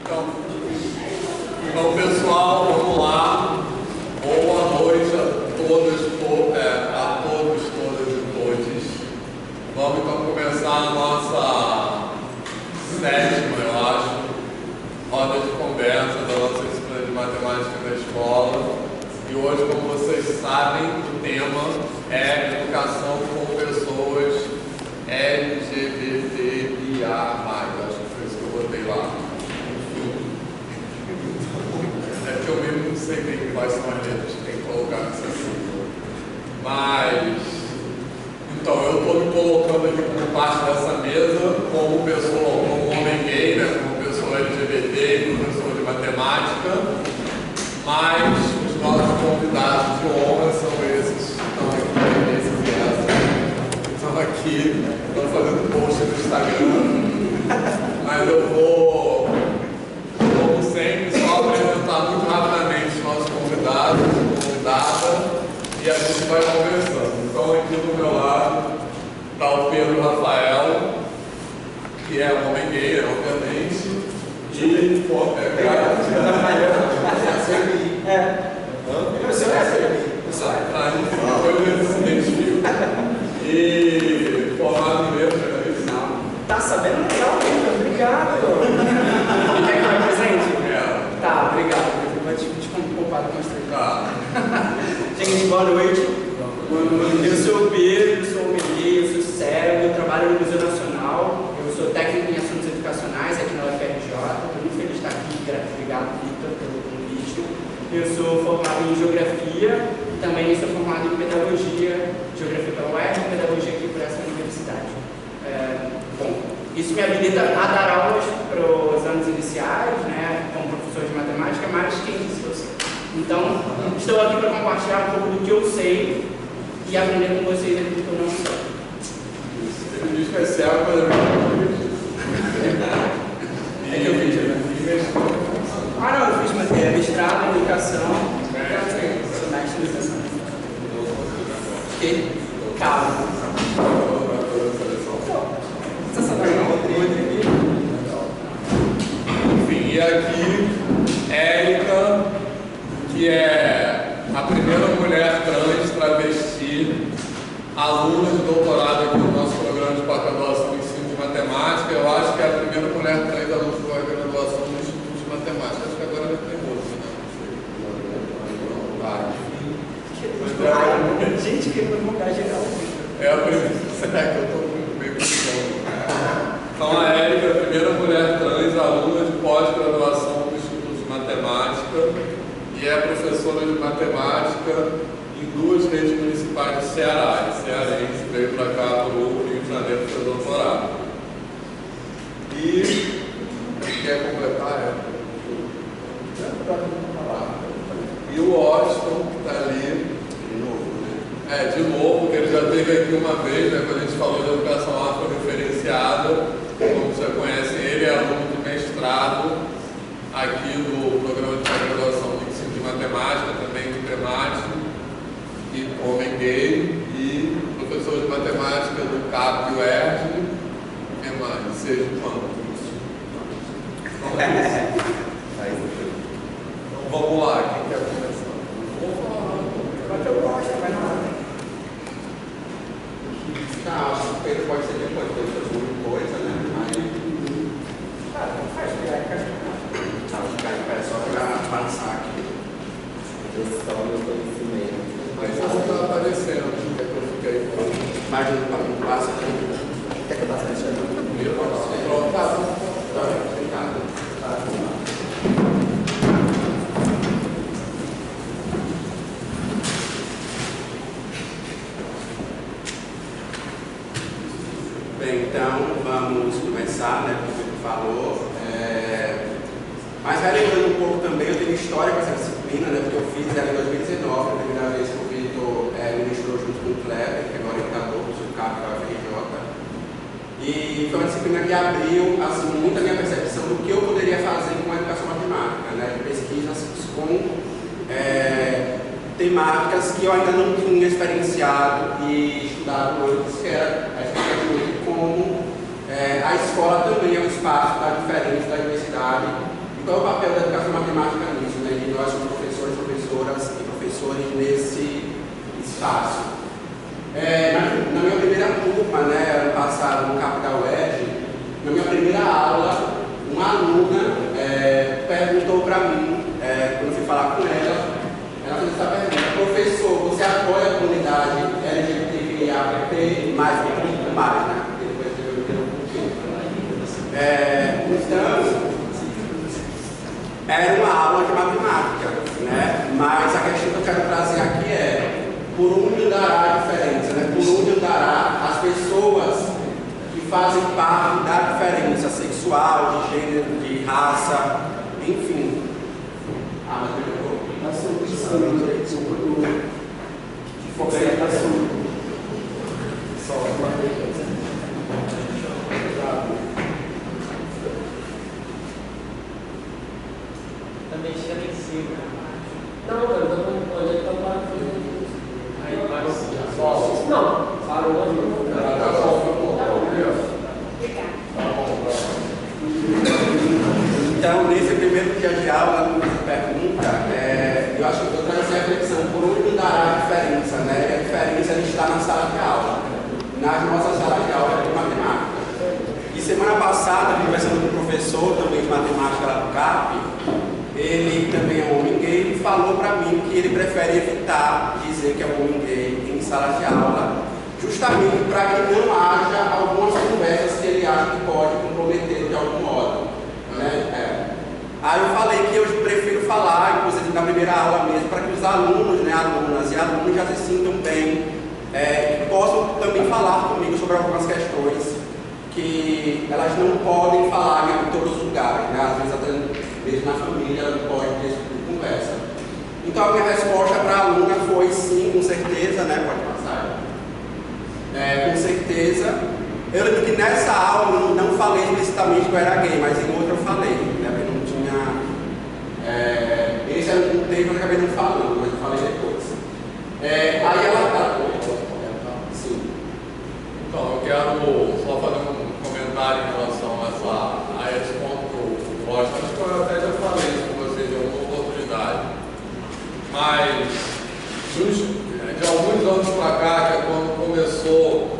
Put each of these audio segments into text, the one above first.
Então, pessoal, vamos lá. Boa noite a todos, todas e todos. Vamos então começar a nossa sétima, eu acho, roda de conversa da nossa disciplina de matemática da escola. E hoje, como vocês sabem, o tema é educação com pessoas LGBTQIA+. Acho que foi isso que eu botei lá. É que eu mesmo não sei bem quais são as letras que tem que colocar nessa sigla. Mas, então, eu estou me colocando aqui como parte dessa mesa, como pessoa, como homem gay, né, como pessoa LGBT e professor de matemática, mas os nossos convidados de honra são esses que estão aqui, esses e essas, estão aqui, estão fazendo post no Instagram, mas eu vou, como sempre, só apresentar muito rapidamente os nossos convidados, convidada, e a gente vai conversando. Então, aqui do meu lado está o Pedro Rafael, que é um homem gay, obviamente, e e formado em letras, é isso? Tá sabendo legal, obrigado. Quer que eu me presente? É. Tá, obrigado. Eu vou te comparado com você. Tá. Gente, boa noite. Eu sou o Pedro, sou homem gay, eu sou cérebro, eu trabalho no Museu Nacional, eu sou técnico em assuntos educacionais aqui na UFRJ. Estou muito feliz de estar aqui, obrigado, Vitor, pelo convite. Eu sou formado em Geografia e também sou formado em Pedagogia, Geografia pela UERJ e Pedagogia aqui por essa universidade. Bom, isso me habilita a dar aulas para os anos iniciais, né, como professor de matemática, mas quem disse você? Então, estou aqui para compartilhar um pouco do que eu sei e aprender com vocês aquilo que eu não sei. Ele diz que é céu, mas eu É que eu fiz, né? Ah, não, eu fiz mestrado em educação. Sou mestre em educação. Que? Calma. Enfim, e aqui, Érica, que é a primeira mulher trans travesti, aluna de doutorado aqui no nosso programa de pós-graduação em ensino de matemática. Eu acho que é a primeira mulher trans aluna de pós-graduação no Instituto de Matemática. Acho que agora já tem outra, né? Gente, que lugar geral. É a primeira. Será que eu estou meio confuso? Então, a Érica é a primeira mulher trans aluna de pós-graduação no Instituto de Matemática e é professora de matemática em duas redes municipais de Ceará. E cearense, veio para cá para o Rio de Janeiro para o doutorado. E quer completar? E o Washington, que está ali. De novo, porque ele já esteve aqui uma vez, né, quando a gente falou de educação afro-referenciada. Como você conhece, ele é aluno de mestrado aqui do programa de pós-graduação de ensino de matemática, também de temática, e homem gay, e professor de matemática do CAP e UERJ, que mais? Seja quantos? Então é isso. Então vamos lá, quem quer começar? Vou falar. Eu gosto, vai na hora. Tá, acho que o Pedro pode ser depois, porque ele fez muita coisa, né? Aí. Não faz pegar, Acho que é só pra passar aqui. Eu só meu conhecimento. Mas você não está aparecendo, quer que eu fique aí fora? Mas não passa aqui. Quer que eu passe isso aí? Pronto, Obrigado. Bem, então vamos começar, né? Como ele falou. Mas relembrando um pouco também, eu tenho história com essa disciplina, né? Porque eu fiz ela em 2019, a primeira vez que o Vitor ministrou junto com o Kleber, que é o orientador do CAP da UFRJ. E foi uma disciplina que abriu assim, muito a minha percepção do que eu poderia fazer com a educação matemática, né? De pesquisas com temáticas que eu ainda não tinha experienciado e estudado antes, que era a explicação de como a escola também é um espaço da diferença da diversidade qual é o papel da educação matemática nisso, né? E nós como professores, professoras e professores nesse espaço. Na minha primeira turma, né, ano passado, no CAP da UERJ, na minha primeira aula, uma aluna perguntou para mim, quando eu fui falar com ela fez essa pergunta: professor, você apoia a comunidade LGBTQIA+, mais, né? Depois eu entendo um pouquinho. Então, era uma aula de matemática, né? Mas a questão que eu quero trazer aqui é: por onde andará a diferença, né? Por onde andará as pessoas que fazem parte da diferença sexual, de gênero, de raça, enfim. Mas melhorou. Também chega em cima. Não, onde é que está parando? Aí vai só. Não, parou onde? Então, nesse primeiro dia de aula, nessa pergunta, eu acho que eu trago essa reflexão: por onde dará a diferença, né? E a diferença está na sala de aula, nas nossas salas de aula de matemática. E semana passada, conversando com um professor também de matemática lá do CAP, ele também é um homem gay, e falou para mim que ele prefere evitar dizer que é um homem gay em sala de aula, justamente para que não haja algumas conversas que ele acha que pode comprometer de algum modo, né? Aí eu falei que eu prefiro falar, inclusive na primeira aula mesmo, para que os alunos, né, alunas e alunos já se sintam bem, e possam também falar comigo sobre algumas questões que elas não podem falar em todos os lugares, né? Às vezes até mesmo na família ela não pode ter esse tipo de conversa. Então a minha resposta para a aluna foi sim, com certeza, né? Pode passar. Com certeza. Eu lembro que nessa aula eu não falei explicitamente que eu era gay, mas em outra eu falei, né? Porque não tinha. Esse era um tema que eu acabei não falando, mas eu falei depois. Aí ela. Sim. Então, eu quero só fazer um comentário em relação a esse ponto que eu gosto. Acho que eu até já falei isso com vocês em alguma oportunidade. Mas, de alguns anos para cá, que é quando começou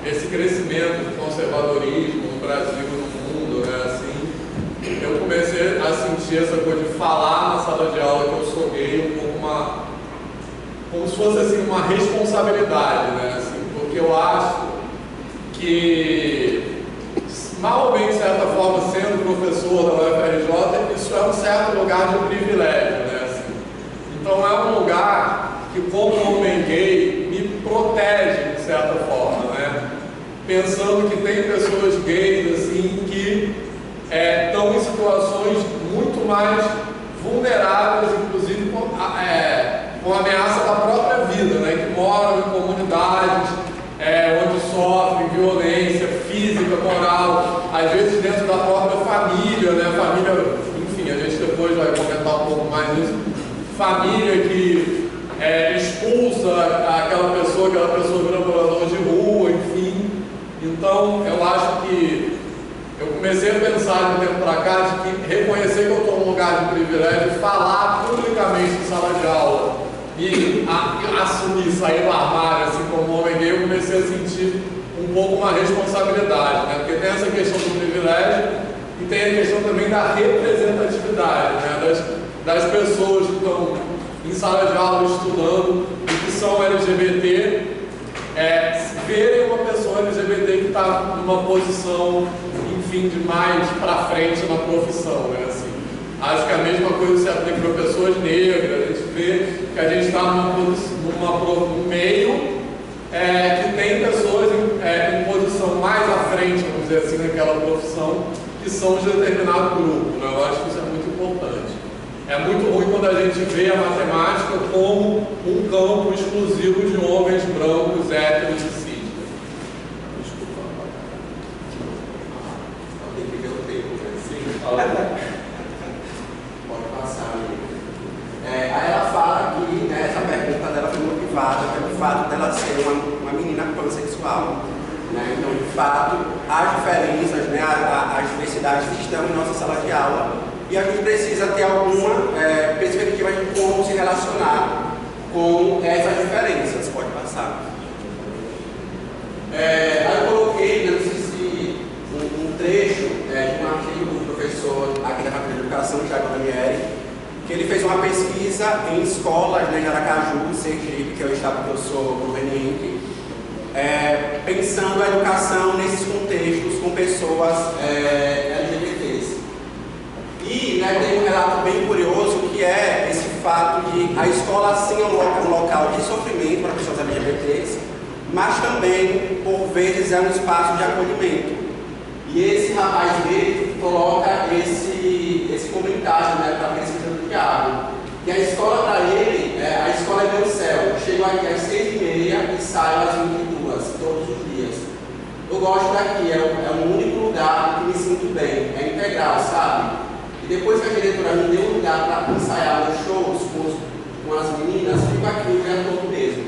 esse crescimento do conservadorismo no Brasil e no mundo, né, assim, eu comecei a sentir essa coisa de falar na sala de aula que eu sou gay como se fosse assim, uma responsabilidade, né, assim, porque eu acho que, mal ou bem de certa forma, sendo professor da UFRJ, isso é um certo lugar de privilégio, né, assim. Então é um lugar que, como homem gay, me protege de certa forma, né? Pensando que tem pessoas gays assim que estão em situações muito mais vulneráveis, inclusive com a ameaça da própria vida, né? Que moram em comunidades onde sofrem violência física, moral, às vezes dentro da própria família, né? Família, enfim, a gente depois vai comentar um pouco mais disso. Família que expulsa aquela pessoa vira morador de rua, enfim. Então, eu acho que eu comecei a pensar de um tempo para cá de que reconhecer que eu estou num lugar de privilégio, falar publicamente em sala de aula e assumir, sair do armário, assim como homem gay, eu comecei a sentir um pouco uma responsabilidade, né? Porque tem essa questão do privilégio e tem a questão também da representatividade, né? Das pessoas que estão em sala de aula estudando e que são LGBT, verem uma pessoa LGBT que está numa posição, enfim, de mais para frente na profissão, né? Assim, acho que a mesma coisa se aplica para pessoas negras. A gente vê que a gente está num meio que tem pessoas em posição mais à frente, vamos dizer assim, naquela profissão, que são de determinado grupo, né? Eu acho que isso é muito importante. É muito ruim quando a gente vê a matemática como um campo exclusivo de homens brancos, héteros e cis. Desculpa. Tem que ver o tempo, né? Sim. Pode passar, amigo. Aí ela fala que, né, essa pergunta dela foi motivada pelo fato dela ser uma menina pansexual, né? Então, de fato, as diferenças, né, as diversidades diversidades estão em nossa sala de aula e a gente precisa ter alguma perspectiva de como se relacionar com essas diferenças. Pode passar. Aí eu coloquei, não sei se um trecho de um artigo do professor aqui da Faculdade de Educação, Thiago Danieri, que ele fez uma pesquisa em escolas, né, de Aracaju, Sergipe, que é o estado que eu sou proveniente, pensando a educação nesses contextos com pessoas LGBTs. E, né, tem um relato bem curioso que é esse fato de a escola sim é um local de sofrimento para pessoas LGBTs, mas também, por vezes, é um espaço de acolhimento. E esse rapaz dele coloca esse comentário, né, para a pesquisa do Thiago, que a escola para ele, a escola é meu céu, eu chego aqui às 6h30 e saio às 22h, todos os dias. Eu gosto daqui, é o único lugar que me sinto bem, é integral, sabe? E depois que a diretora me deu um lugar para ensaiar meus shows com as meninas, fico aqui o dia todo mesmo.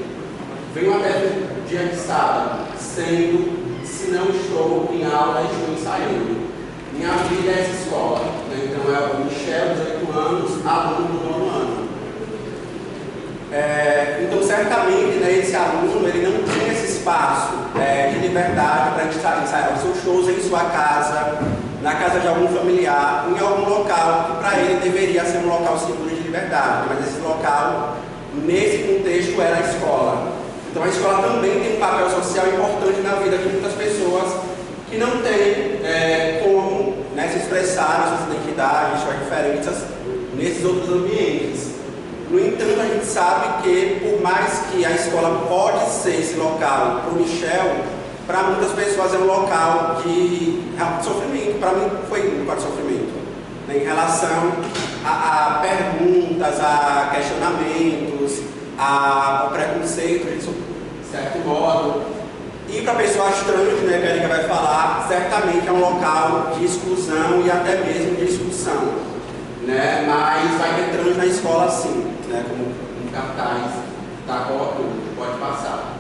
Venho até o dia de sábado, se não estou em aula, estou ensaiando. Minha vida é essa escola, né? Então é o Michel, 18 anos, aluno do 9º ano. Então certamente, né, esse aluno ele não tinha esse espaço de liberdade para ensaiar os seus shows em sua casa, na casa de algum familiar, em algum local que para ele deveria ser um local seguro de liberdade, mas esse local, nesse contexto, era a escola. Então a escola também tem um papel social importante na vida de muitas pessoas que não têm como, né, se expressar suas identidades, suas diferenças nesses outros ambientes. No entanto, a gente sabe que, por mais que a escola pode ser esse local para o Michel, para muitas pessoas é um local de sofrimento. Para mim foi um local de sofrimento, né, em relação a perguntas, a questionamentos, ao preconceito, de certo modo. E para pessoas trans, né, que a Erika vai falar, certamente é um local de exclusão e até mesmo de discussão, né? Mas vai ter trans na escola sim, né? Como um cartaz está colocando, pode passar.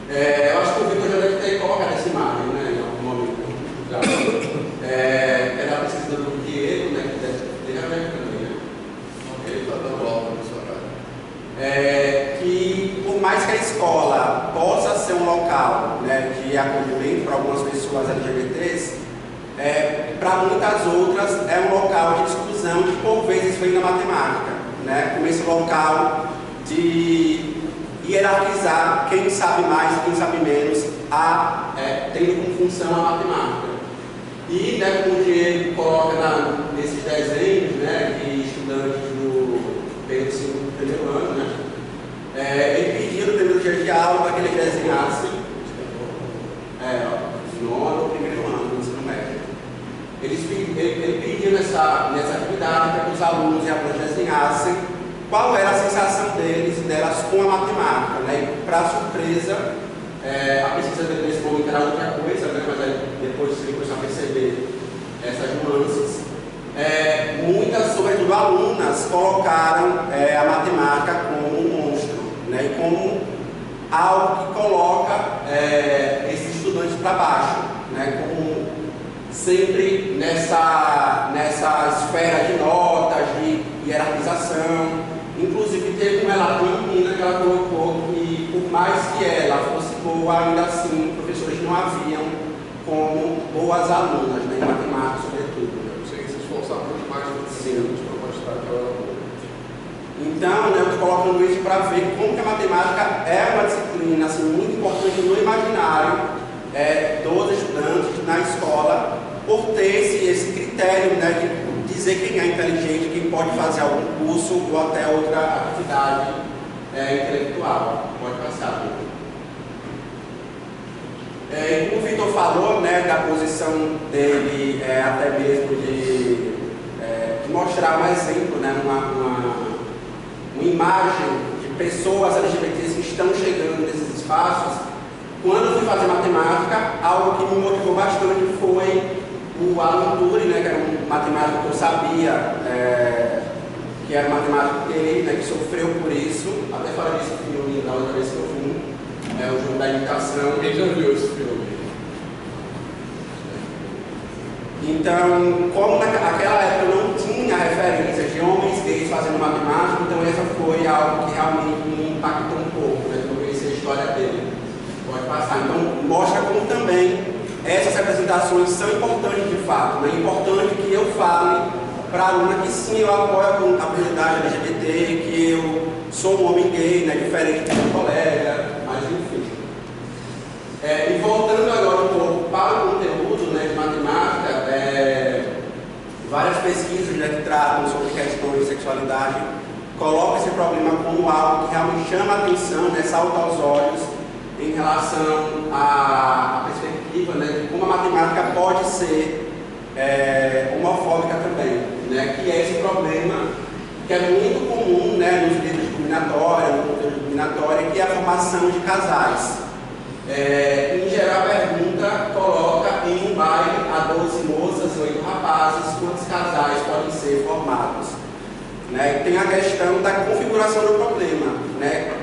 Eu acho que o Vitor já deve ter colocado essa imagem, né, em algum momento. É da pesquisa do Diego, né, que deve ter também, né? Ele está dando aula no seu horário. Que por mais que a escola possa ser um local, né, de acolhimento para algumas pessoas LGBTs, para muitas outras é um local de exclusão que por vezes vem da matemática, né, como esse local de hierarquizar quem sabe mais e quem sabe menos, tendo como função a matemática. E, né, como o Diego coloca nesses desenhos, né, de estudantes do Pedro II do primeiro ano, né, ele pediu no primeiro dia de aula para que ele desenhasse no primeiro ano do ensino médio. Ele pediu nessa atividade para que os alunos e alunas desenhassem qual era a sensação deles e delas com a matemática, né? E, para surpresa, a pesquisa dele nesse momento era outra coisa, né? Mas depois você começou a perceber essas nuances. Muitas, sobretudo alunas, colocaram a matemática como um monstro, né? E como algo que coloca esses estudantes para baixo, né? Como sempre nessa esfera de notas, de hierarquização. Inclusive teve um relato de uma menina que ela colocou que, por mais que ela fosse boa, ainda assim professores não haviam como boas alunas, né, em matemática sobretudo. Eu sei que se esforçar muito mais do que para mostrar que ela era boa. Então, né, eu estou colocando isso para ver como que a matemática é uma disciplina assim, muito importante no imaginário dos estudantes na escola, por ter esse critério, né, de dizer quem é inteligente, quem pode fazer algum curso ou até outra atividade intelectual. Pode passar. Como o Vitor falou, né, da posição dele, até mesmo de mostrar um exemplo, né, uma imagem de pessoas LGBTs que estão chegando nesses espaços. Quando eu fui fazer matemática, algo que me motivou bastante foi o Alan Turing, né, que era um matemático que eu sabia que era um matemático gay, né, que sofreu por isso. Até falei desse filme da outra vez que eu fui, o jogo da imitação. Quem já viu esse filme? Então, como naquela época eu não tinha referências de homens gays fazendo matemática, então essa foi algo que realmente me impactou um pouco, né? Eu conheci a história dele. Pode passar. Então, mostra como também essas representações são importantes de fato. Né? É importante que eu fale para a aluna que sim, eu apoio a comunidade LGBT, que eu sou um homem gay, né? Diferente do meu colega, mas enfim. E voltando agora um pouco para o conteúdo, né, de matemática, várias pesquisas, né, que tratam sobre questões de sexualidade colocam esse problema como algo que realmente chama a atenção, né, salta aos olhos em relação à perspectiva, né, de como a matemática pode ser homofóbica também, né, que é esse problema que é muito comum, né, nos livros de combinatória, no conteúdo de combinatória, que é a formação de casais. Em geral, a pergunta coloca em um baile a 12 moças, 8 rapazes, quantos casais podem ser formados? Né? E tem a questão da configuração do problema. Né?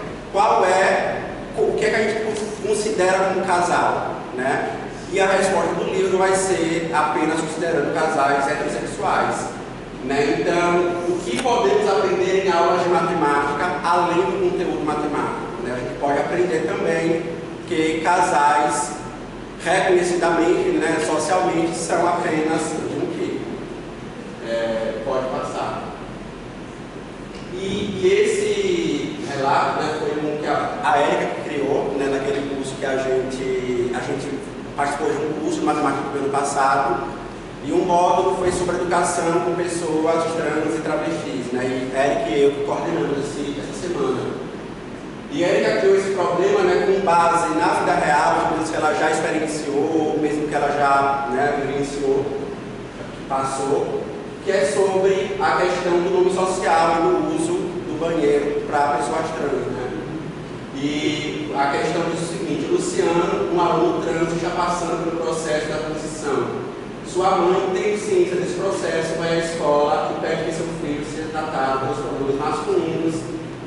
O que é que a gente considera como casal? Né? E a resposta do livro vai ser apenas considerando casais heterossexuais. Né? Então, o que podemos aprender em aulas de matemática, além do conteúdo matemático? Né? A gente pode aprender também que casais, reconhecidamente, né, socialmente, são apenas de um tipo. Pode passar. E esse relato, né, foi um que a Érica criou, né, naquele curso que a gente participou de um curso de matemática do ano passado, e um módulo foi sobre educação com pessoas trans e travestis, né, e Érica e eu que coordenamos essa semana. E a Érica criou esse problema, né, com base na vida real, de coisas que ela já experienciou, mesmo que ela já, né, vivenciou, passou, que é sobre a questão do nome social e do uso do banheiro para pessoas trans. Né? E a questão diz o seguinte: Luciano, um aluno trans, está passando pelo processo da transição. Sua mãe, tendo ciência desse processo, vai à escola e pede que seu filho seja tratado pelos pronomes masculinos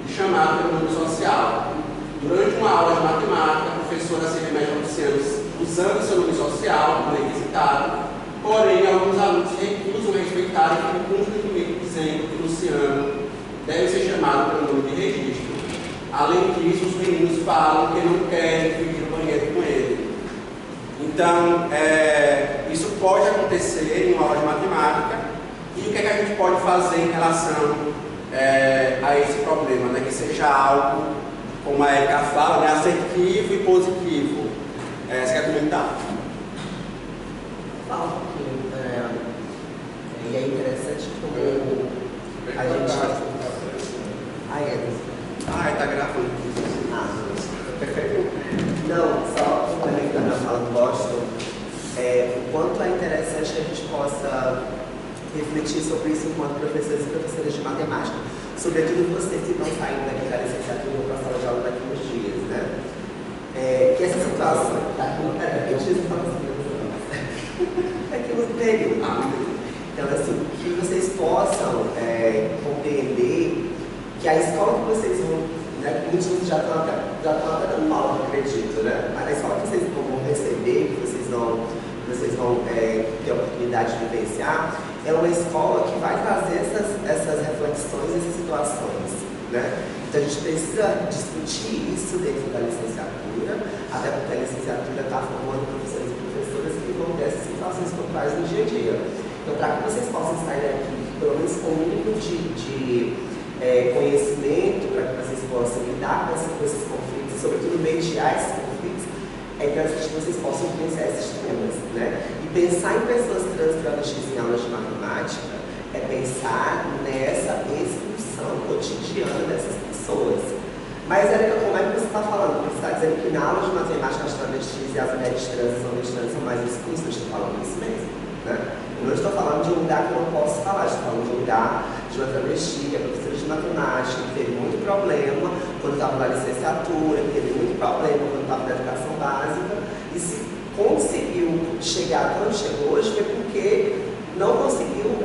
chamado pelo nome social. Durante uma aula de matemática, a professora se remete ao Luciano usando seu nome social como requisitado, porém alguns alunos recusam respeitar e ficam constantemente dizendo que Luciano deve ser chamado pelo nome de registro. Além disso, os meninos falam que não querem dividir o banheiro com ele. Então, isso pode acontecer em uma aula de matemática. E o que é que a gente pode fazer em relação a esse problema, né? Que seja algo, como a Érica fala, né? Assertivo e positivo. Você quer comentar? Fala um pouquinho. E é interessante como a gente... Tá gravando. Perfeito. Não, só complementando a fala do Boston, o quanto é interessante que a gente possa refletir sobre isso enquanto professores e professoras de matemática, sobretudo vocês que estão saindo daqui da licenciatura para a sala de aula daqui uns dias, né? Que essa situação daqui no período. Então, assim, que vocês possam compreender que a escola que vocês vão, né, muitos já estão até dando mal, eu acredito, né? Mas a escola que vocês vão receber, que vocês vão ter a oportunidade de vivenciar, é uma escola que vai trazer essas reflexões, essas situações, né? Então a gente precisa discutir isso dentro da licenciatura, até porque a licenciatura está formando professores e professoras que vão ter essas situações pontuais no dia a dia. Então, para que vocês possam sair daqui, pelo menos com um mínimo de conhecimento, para que vocês possam lidar com esses conflitos, sobretudo mediar esses conflitos, é interessante que vocês possam pensar esses temas, né? E pensar em pessoas trans travestis em aulas de matemática é pensar nessa exclusão cotidiana dessas pessoas. Mas, Érica, como é que você está falando? Você está dizendo que na aula de matemática as travestis e as mulheres trans e homens trans são mais exclusas? Eu estou falando isso mesmo, né? Eu não estou falando de um lugar que eu não posso falar, estou falando de um lugar de uma travesti, que é professora de matemática, que teve muito problema quando estava na licenciatura, que teve muito problema quando estava na educação básica, e se conseguiu chegar onde chegou hoje foi porque não conseguiu,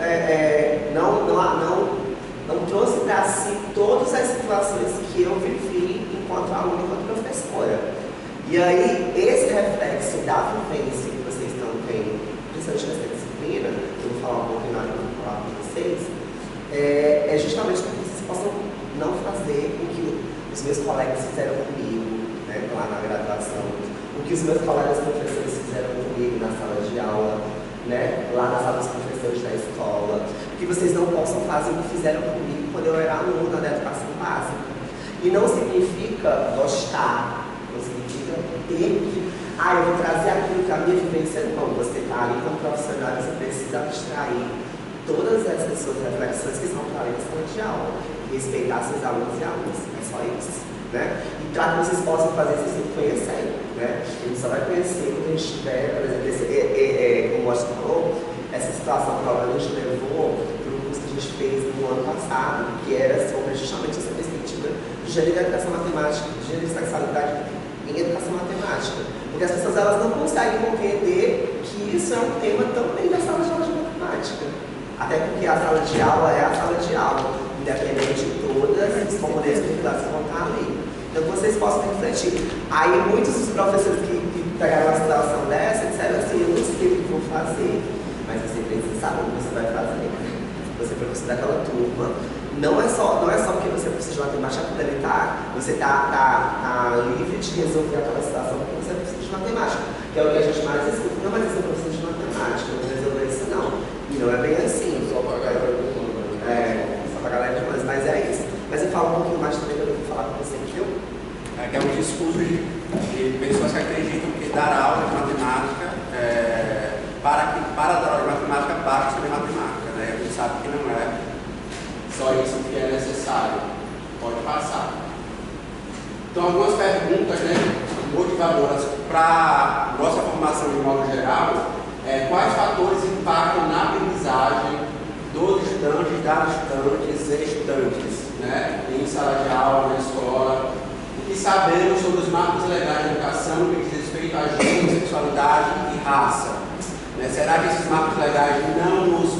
não trouxe para si todas as situações que eu vivi enquanto aluna, enquanto professora. E aí, esse reflexo da vivência que vocês estão tendo, principalmente nessa disciplina, meus colegas fizeram comigo, né, lá na graduação, o que os meus colegas professores fizeram comigo na sala de aula, né, lá na sala dos professores da escola, que vocês não possam fazer o que fizeram comigo quando eu era aluna da educação básica. E não significa gostar, não significa ter que, eu vou trazer aquilo que a minha vivência não. Você está ali como profissional, você precisa abstrair todas essas suas reflexões que são para a sala de aula, respeitar seus alunos e alunas, é só isso. Né? E para que vocês possam fazer isso, vocês têm que conhecer. Né? A gente só vai conhecer quando a gente tiver, por exemplo, como o Márcio falou, essa situação que a gente levou para o curso que a gente fez no ano passado, que era sobre justamente essa perspectiva de gênero e educação matemática, de gênero e sexualidade em educação matemática. Porque as pessoas elas não conseguem compreender que isso é um tema também da sala de aula de matemática. Até porque a sala de aula é a sala de aula, independente de todas as componentes curriculares que vão estar ali. Então, que vocês possam refletir. Aí, muitos dos professores que pegaram uma situação dessa disseram assim: eu não sei o que vou fazer, mas você precisa saber o que você vai fazer. Você é professor daquela turma. Não é só porque você precisa de matemática complementar, você está livre de resolver aquela situação porque você precisa de matemática, que é o que a gente mais escuta. Não, mas você precisa de matemática, não vou resolver isso não. E não é bem assim. Só para a galera de humanas, mas é isso. Mas eu falo um pouquinho mais também, eu vou falar com você, viu? Que é um discurso de pessoas que acreditam que dar aula de matemática, para dar aula de matemática, basta saber matemática, né? A gente sabe que não é só isso que é necessário. Pode passar. Então, algumas perguntas, né, motivadoras para nossa formação de modo geral. Quais fatores impactam na aprendizagem dos estudantes, das estudantes e estudantes, né, em sala de aula, na escola? O que sabemos sobre os marcos legais da educação no que diz respeito a gênero, sexualidade e raça? Né? Será que esses marcos legais não nos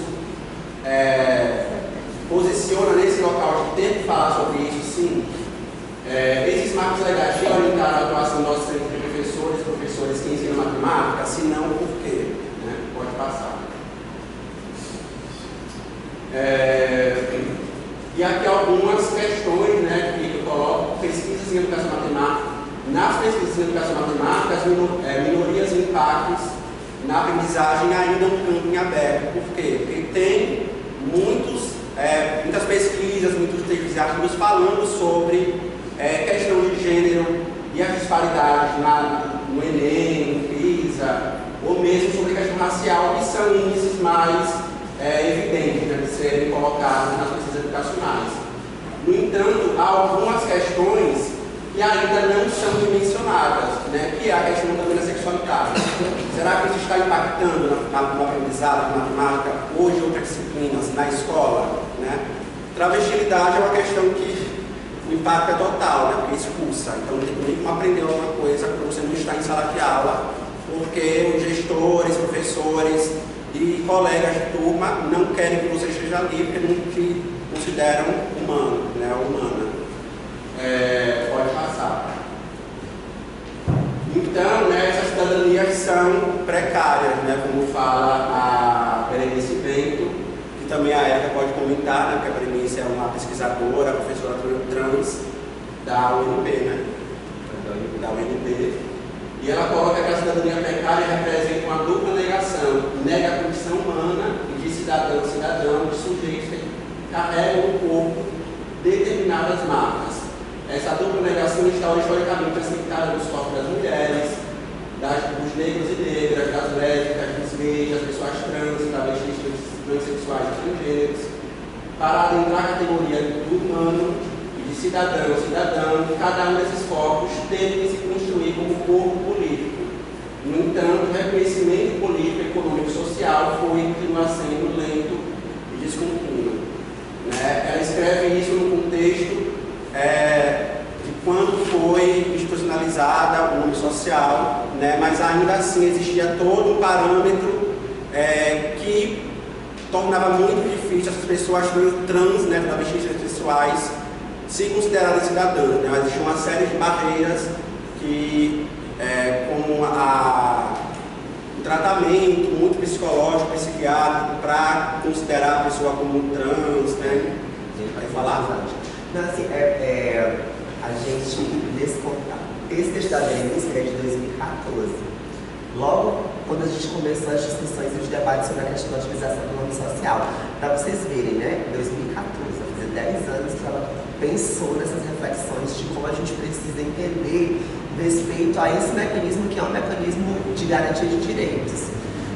posicionam nesse local de ter que falar sobre isso? Sim. Esses marcos legais que orientaram a atuação dos nossos professores que ensinam matemática? Se não, por quê? Né? Pode passar. E aqui algumas questões, né, que eu coloco: pesquisas em educação matemática. Nas pesquisas em educação matemática, as minorias e impactos na aprendizagem ainda é um campo em aberto. Por quê? Porque tem muitas pesquisas, muitos textos e artigos falando sobre questão de gênero e as disparidades no Enem, no PISA, ou mesmo sobre questão racial, que são índices mais evidentes, né, de serem colocados nas pesquisas educacionais. No entanto, há algumas questões que ainda não são dimensionadas, né, que é a questão também da sexualidade. Será que isso está impactando no aprendizado de matemática, hoje outras disciplinas, na escola? Né? Travestilidade é uma questão que o impacto é total, né, porque expulsa. Então, não tem nem como aprender alguma coisa quando você não está em sala de aula, porque os gestores, professores e colegas de turma não querem que você esteja ali, porque não te consideram humano, né, humana. Pode passar. Então, né, essas cidadanias são precárias, né, como fala a Berenice Bento, que também a Érica pode comentar, né, porque a Berenice é uma pesquisadora, professora trans da UNB, né, da UNB. E ela coloca que a cidadania precária representa uma dupla negação: nega a condição humana e de cidadão e cidadão, de sujeitos que carregam no corpo determinadas marcas. Essa dupla negação está historicamente assentada nos corpos das mulheres, dos negros e negras, das lésbicas, dos gays, das pessoas trans, travestis, transexuais e transgêneros, para adentrar a categoria do humano e de cidadão, cada um desses corpos teve que se construir como corpo político. No entanto, o reconhecimento político, econômico e social foi e continua sendo lento e descontínuo. Né? Ela escreve isso no contexto de quando foi institucionalizada o nome social, né? Mas ainda assim existia todo um parâmetro que tornava muito difícil essas pessoas trans, né, travestis sexuais, se considerarem cidadãs, né? Mas existia uma série de barreiras que, como o tratamento muito psicológico, psiquiátrico, para considerar a pessoa como trans, né? Vai falar? Não, assim, esse texto da Berenice é de 2014. Logo quando a gente começou as discussões e os debates sobre a questão da utilização do nome social. Para vocês verem, né? Em 2014, vai fazer 10 anos que ela pensou nessas reflexões de como a gente precisa entender respeito a esse mecanismo que é um mecanismo de garantia de direitos.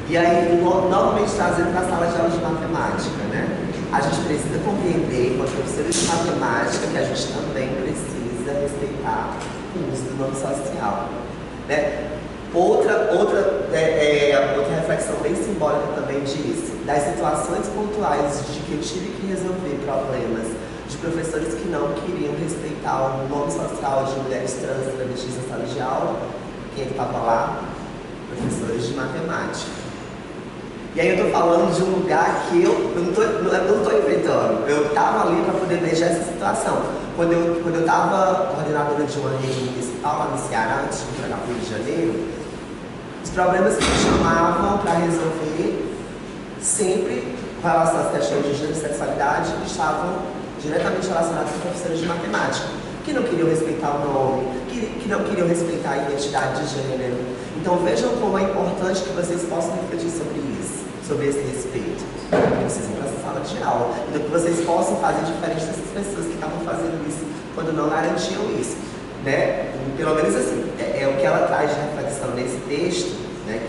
E aí, novamente trazendo para a sala de aula de matemática, né? A gente precisa compreender, enquanto professores de matemática, que a gente também precisa respeitar o uso do nome social, né? Outra reflexão bem simbólica também diz, das situações pontuais de que eu tive que resolver problemas de professores que não queriam respeitar o nome social de mulheres trans, travestis na sala de aula. Quem estava lá? Professores de matemática. E aí eu estou falando de um lugar que eu não estou inventando. Eu estava ali para poder mexer essa situação. Quando eu estava coordenadora de uma rede municipal lá no Ceará, antes de ir para o Rio de Janeiro, os problemas que me chamavam para resolver, sempre com relação às questões de gênero e sexualidade, estavam diretamente relacionados com professores de matemática, que não queriam respeitar o nome, que não queriam respeitar a identidade de gênero. Então vejam como é importante que vocês possam refletir sobre isso, sobre esse respeito. Que vocês vão para essa sala de aula. Então que vocês possam fazer diferente dessas pessoas que estavam fazendo isso quando não garantiam isso. Né? Pelo menos assim, é o que ela traz de reflexão nesse texto, né?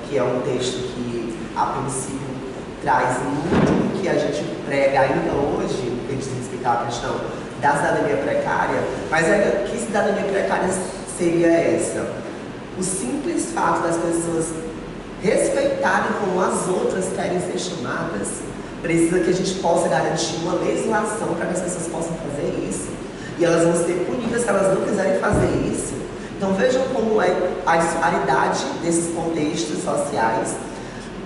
que é um texto que a princípio traz muito do que a gente prega ainda hoje, no que diz respeito à questão da cidadania precária, mas que cidadania precária seria essa? O simples fato das pessoas respeitarem como as outras querem ser chamadas, precisa que a gente possa garantir uma legislação para que as pessoas possam fazer isso. E elas vão ser punidas se elas não quiserem fazer isso. Então vejam como é a disparidade desses contextos sociais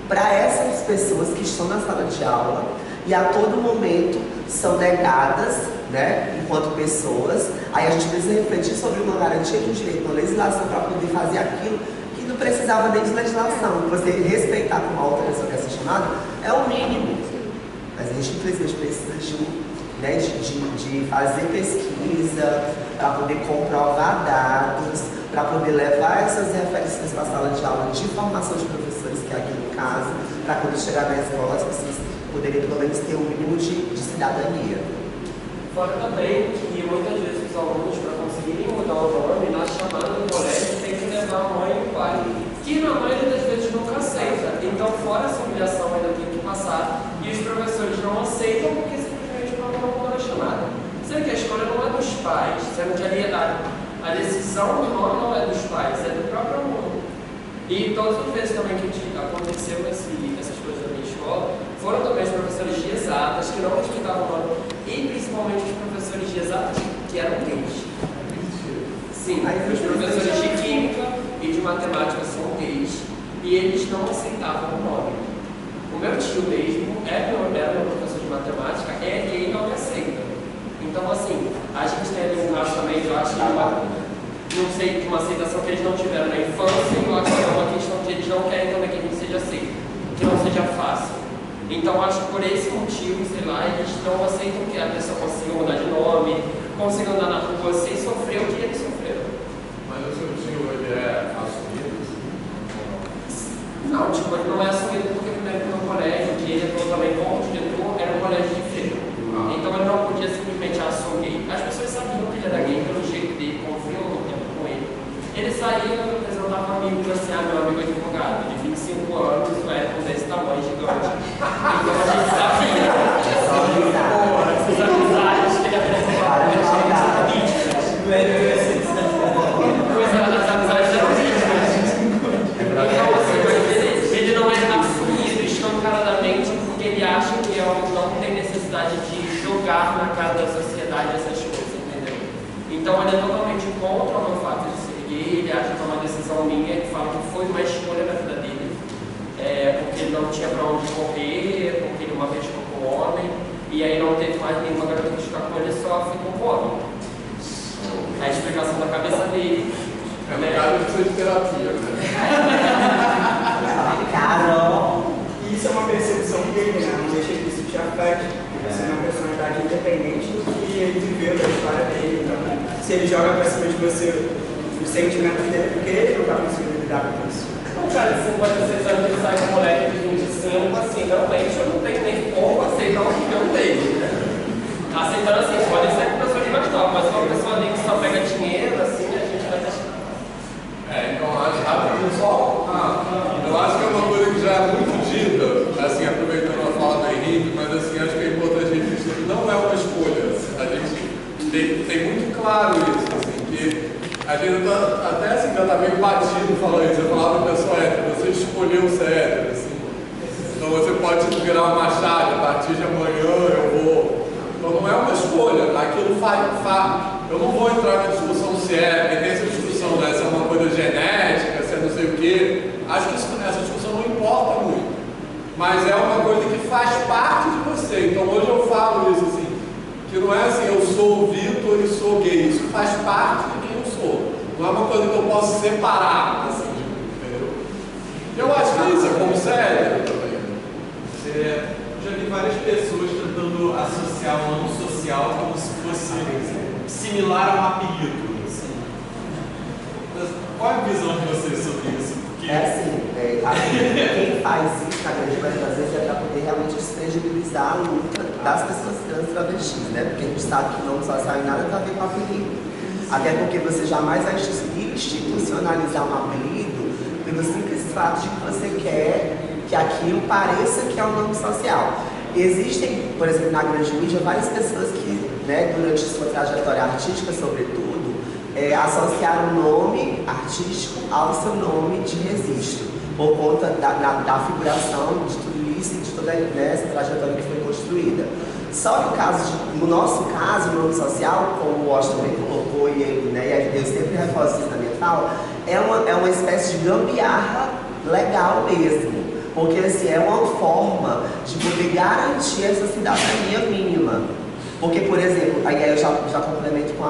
para essas pessoas que estão na sala de aula e a todo momento são negadas, né, enquanto pessoas. Aí a gente precisa refletir sobre uma garantia de um direito, uma legislação para poder fazer aquilo que não precisava nem de legislação. Você respeitar como a outra pessoa quer ser chamada é o mínimo. Mas a gente infelizmente precisa de fazer pesquisa para poder comprovar dados, para poder levar essas referências para a sala de aula de formação de professores, que é aqui no caso, para quando chegar na escola as pessoas poderem pelo menos ter um mínimo de cidadania. Fora também que muitas vezes os alunos, para conseguirem mudar o nome, na chamada do colégio, tem que levar a mãe e o pai, que na maioria das vezes nunca aceita. Então, fora essa humilhação, ainda tem que passar, e os professores não aceitam porque simplesmente não mudou a chamada. Sendo que a escolha não é dos pais, sendo que ali a decisão do nome não é dos pais, é do próprio aluno. E todas as vezes também que aconteceu essas coisas na minha escola, foram também os professores de exatas que não respeitavam o nome, e principalmente os professores de exatas que eram gays. Sim, os professores de química e de matemática são gays, e eles não aceitavam o nome. O meu tio mesmo era meu professor de matemática, é gay e não me aceita. Então, assim, a gente tem ali um caso também, eu acho que não sei, de uma aceitação que eles não tiveram na infância, e eu acho que é uma questão que eles não querem também que a gente seja aceito, que não seja fácil. Então, acho que por esse motivo, sei lá, eles não aceitam que a pessoa consiga mudar de nome, consiga andar na rua sem sofrer o que eles sofreram. Mas o seu tio, ele é assumido? Não, tipo, ele não é assumido porque primeiro no colégio, que ele atuou também como diretor, era um colégio de freio. Então ele não podia simplesmente assumir. As pessoas sabiam que ele era gay pelo jeito dele, confiam no tempo com ele. Ele saía, apresentava um amigo, assim, meu amigo advogado, de 25 anos, com desse tamanho gigante. Então a gente sabia. As amizades que ele apresentava eram nítidas. As amizades eram nítidas. Então, assim, ele não é assumido escancaradamente porque ele acha que não tem necessidade de jogar na cara da sociedade essas coisas, entendeu? Então ele é totalmente contra o meu fato de ser gay, ele acha que é uma decisão minha, ele fala que foi uma escolha na vida dele, porque ele não tinha pra onde correr, porque ele uma vez ficou com homem, e aí não teve mais nenhuma garota que ficar com ele, só ficou com homem. A explicação da cabeça dele. É um caso de ser de terapia, né? Carol! Isso é uma percepção dele, né? Não deixa que isso te afete. Você é uma personalidade independente do que ele viveu da história dele também. Se ele joga pra cima de você o sentimento dele, porque ele não tá conseguindo lidar com isso. Um cara de 56 anos que sai com um moleque de 25, assim, realmente eu não tenho nem como aceitar a opinião dele, né? Aceitando assim, pode ser com pessoa de mais nova, mas uma pessoa ali que só pega dinheiro, assim, a gente vai deixar. Então acho rápido só. Eu acho que é uma coisa que já é muito dita, assim, aproveitando a fala do Henrique, mas assim, acho que é importante a gente dizer que não é uma escolha. A gente tem muito claro isso, assim, que a gente até assim, já está meio batido falando isso. Eu falava para a pessoa hétero, você escolheu ser hétero, assim. Então você pode virar uma chave, a partir de amanhã eu vou. Então não é uma escolha, aquilo faz. Eu não vou entrar na discussão se tem essa discussão, né? Se é uma coisa genética, se é não sei o quê. Acho que essa discussão não importa muito. Mas é uma coisa que faz parte de você. Então hoje eu falo isso assim, que não é assim, eu sou o Vitor e sou gay. Isso faz parte de quem eu sou. Não é uma coisa que eu posso separar, assim, entendeu? Eu acho que isso é como sério também. Já vi várias pessoas tentando associar o nome social como se fosse similar a um apelido. Assim. Qual é a visão de vocês sobre isso? Porque... Quem faz isso, na grande maioria das vezes, é para poder realmente descredibilizar a luta das pessoas trans travestis, né? Porque a gente sabe que o nome social tem nada a ver com apelido. Até porque você jamais vai institucionalizar um apelido pelo simples fato de que você quer que aquilo pareça que é um nome social. Existem, por exemplo, na grande mídia, várias pessoas que, né, durante sua trajetória artística, sobretudo, associaram o nome artístico ao seu nome de registro, por conta da figuração de tudo isso e de toda essa trajetória que foi construída. Só que no nosso caso, o nome social, como o Washington bem colocou, e ele, né, eu sempre reforço isso na minha fala, é uma espécie de gambiarra legal mesmo. Porque assim, é uma forma de poder garantir essa cidadania mínima. Porque, por exemplo, aí eu já complemento com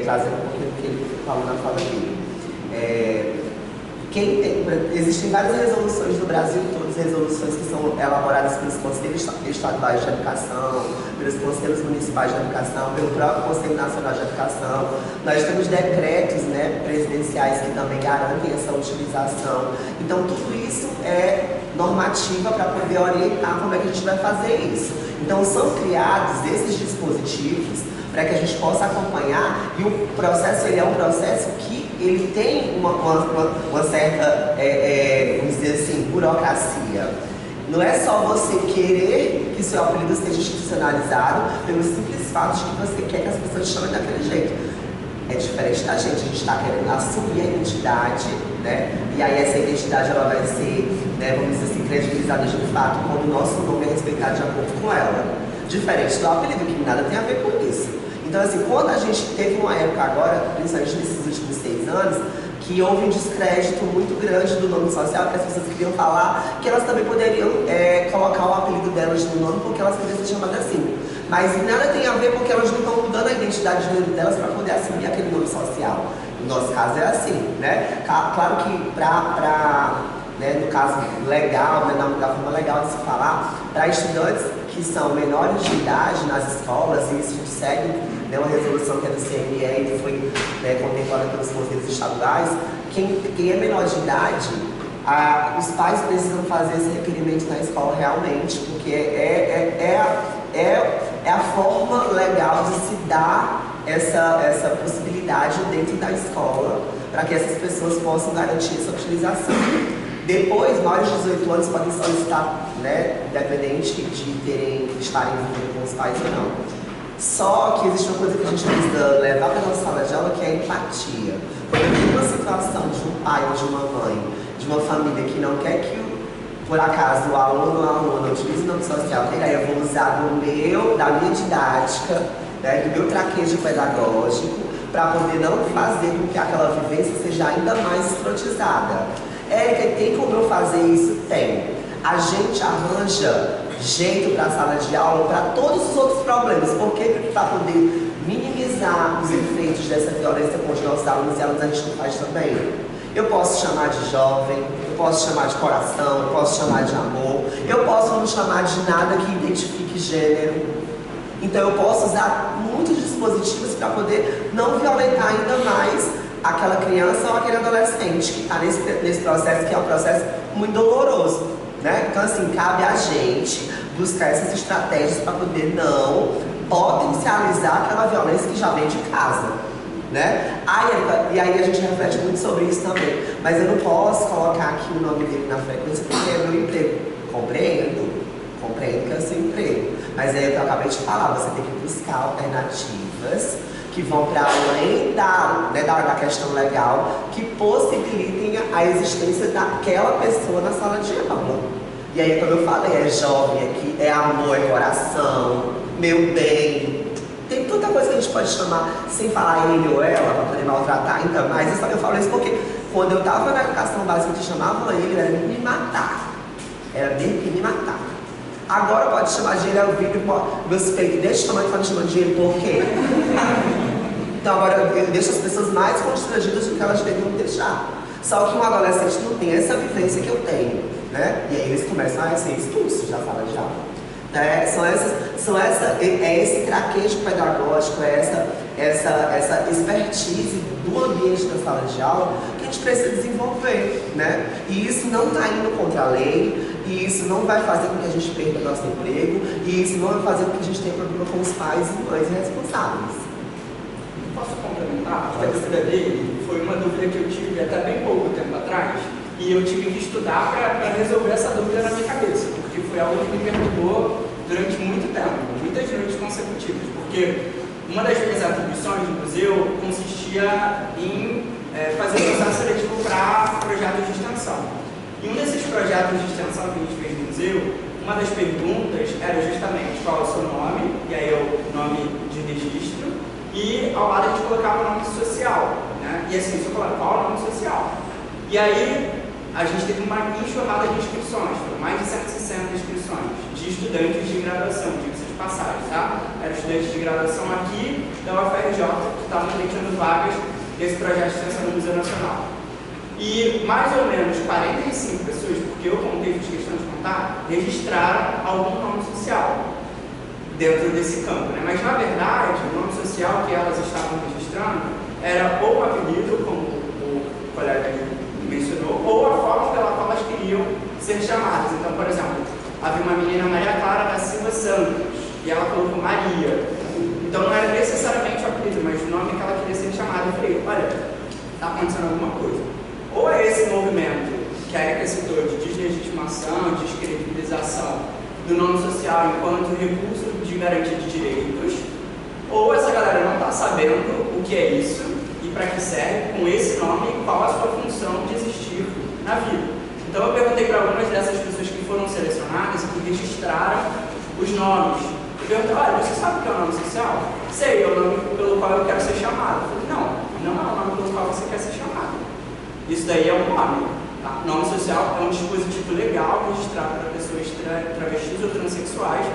trazendo um pouquinho do que ele falou na fala dele. Existem várias resoluções no Brasil, todas resoluções que são elaboradas pelos conselhos estaduais de educação, pelos conselhos municipais de educação, pelo próprio Conselho Nacional de Educação. Nós temos decretos, né, presidenciais que também garantem essa utilização. Então, tudo isso é normativa para poder orientar como é que a gente vai fazer isso. Então, são criados esses dispositivos para que a gente possa acompanhar, e o processo ele é um processo que ele tem uma certa, vamos dizer assim, burocracia. Não é só você querer que seu apelido seja institucionalizado pelo simples fato de que você quer que as pessoas chamem daquele jeito. É diferente da gente, a gente está querendo assumir a identidade, né? E aí essa identidade ela vai ser, né, vamos dizer assim, credibilizada de fato quando o nosso nome é respeitado de acordo com ela. Diferente do apelido, que nada tem a ver com isso. Então, assim, quando a gente teve uma época agora, principalmente nesses últimos 6 anos, que houve um descrédito muito grande do nome social, que as pessoas queriam falar que elas também poderiam colocar o apelido delas no nome porque elas queriam ser chamadas assim. Mas nada tem a ver porque elas não estão mudando a identidade de gênero delas para poder assumir aquele nome social. No nosso caso é assim, né? Claro que né, no caso legal, né, da forma legal de se falar, para estudantes que são menores de idade nas escolas, e isso segue, né, uma resolução que é do CNE e que foi, né, contemplada pelos conselhos estaduais, quem é menor de idade, os pais precisam fazer esse requerimento na escola realmente, porque é a forma legal de se dar essa possibilidade dentro da escola, para que essas pessoas possam garantir essa utilização. Depois, maiores de 18 anos podem solicitar, né, independente de estarem vivendo com os pais ou não. Só que existe uma coisa que a gente precisa levar para a nossa sala de aula, que é a empatia. Quando eu tenho uma situação de um pai ou de uma mãe, de uma família que não quer que, por acaso, o aluno ou a aluna utilize o nome social, aí eu vou usar da minha didática, né, do meu traquejo pedagógico, para poder não fazer com que aquela vivência seja ainda mais escrotizada. Tem como eu fazer isso? Tem. A gente arranja jeito para a sala de aula para todos os outros problemas. Por quê? Para poder minimizar os efeitos dessa violência com os nossos alunos e alunas, a gente não faz também. Eu posso chamar de jovem, eu posso chamar de coração, eu posso chamar de amor, eu posso não chamar de nada que identifique gênero. Então eu posso usar muitos dispositivos para poder não violentar ainda mais aquela criança ou aquele adolescente que está nesse processo, que é um processo muito doloroso, né? Então assim, cabe a gente buscar essas estratégias para poder não potencializar aquela violência que já vem de casa, né? E aí a gente reflete muito sobre isso também, mas eu não posso colocar aqui o nome dele na frequência porque é meu emprego. Compreendo que é o seu emprego, mas é o que eu acabei de falar, você tem que buscar alternativas que vão para além da questão legal, que possibilitem a existência daquela pessoa na sala de aula. E aí, como eu falei, é jovem aqui, é amor, é coração, meu bem. Tem tanta coisa que a gente pode chamar sem falar ele ou ela, para poder maltratar ainda mais. Eu falo isso porque quando eu estava na educação básica que chamavam ele, era me matar. Era me matar. Agora pode chamar de ele, eu vi meus peitos desse tamanho que estão me chamando de ele, por quê? Então agora eu deixo as pessoas mais constrangidas do que elas deveriam deixar. Só que um adolescente não tem essa vivência que eu tenho, né? E aí eles começam a ser expulsos da sala de aula. É esse traquejo pedagógico, essa expertise do ambiente da sala de aula que a gente precisa desenvolver, né? E isso não está indo contra a lei, e isso não vai fazer com que a gente perca nosso emprego, e isso não vai fazer com que a gente tenha problema com os pais e mães responsáveis. Posso complementar? A dúvida dele foi uma dúvida que eu tive até bem pouco tempo atrás, e eu tive que estudar para resolver essa dúvida na minha cabeça, porque foi algo que me perturbou durante muito tempo, muitas noites consecutivas, porque uma das minhas atribuições no museu consistia em fazer um processo seletivo para projetos de extensão. E um desses projetos de extensão que a gente fez no museu, uma das perguntas era justamente qual é o seu nome, e aí é o nome de registro, e ao lado a gente colocava o nome social, né? E assim, só falava qual é o nome social. E aí a gente teve uma enxurrada de inscrições, foram mais de 160 inscrições de estudantes de graduação, diga-se de passagem, tá? Eram estudantes de graduação aqui da UFRJ que estavam tentando vagas desse projeto de extensão no Museu Nacional. E mais ou menos 45 pessoas, porque eu contei, fiz questão de contar, registraram algum nome social dentro desse campo, né? Mas na verdade, o nome social que elas estavam registrando era ou o apelido, como o colega mencionou, ou a forma pela qual elas queriam ser chamadas. Então, por exemplo, havia uma menina, Maria Clara da Silva Santos, e ela colocou Maria. Então não era necessariamente o apelido, mas o nome que ela queria ser chamada. Eu falei, olha, está acontecendo alguma coisa. Ou é esse movimento que a Erika citou de deslegitimação, descredibilização do nome social enquanto recurso de garantia de direitos, ou essa galera não está sabendo o que é isso e para que serve com esse nome e qual a sua função de existir na vida. Então eu perguntei para algumas dessas pessoas que foram selecionadas e que registraram os nomes. Eu perguntei, olha, você sabe o que é o nome social? Sei, é o nome pelo qual eu quero ser chamado. Eu falei, não é o nome pelo qual você quer ser chamado. Isso daí é um nome. Tá? Nome social é um dispositivo legal registrado para pessoas travestis ou transexuais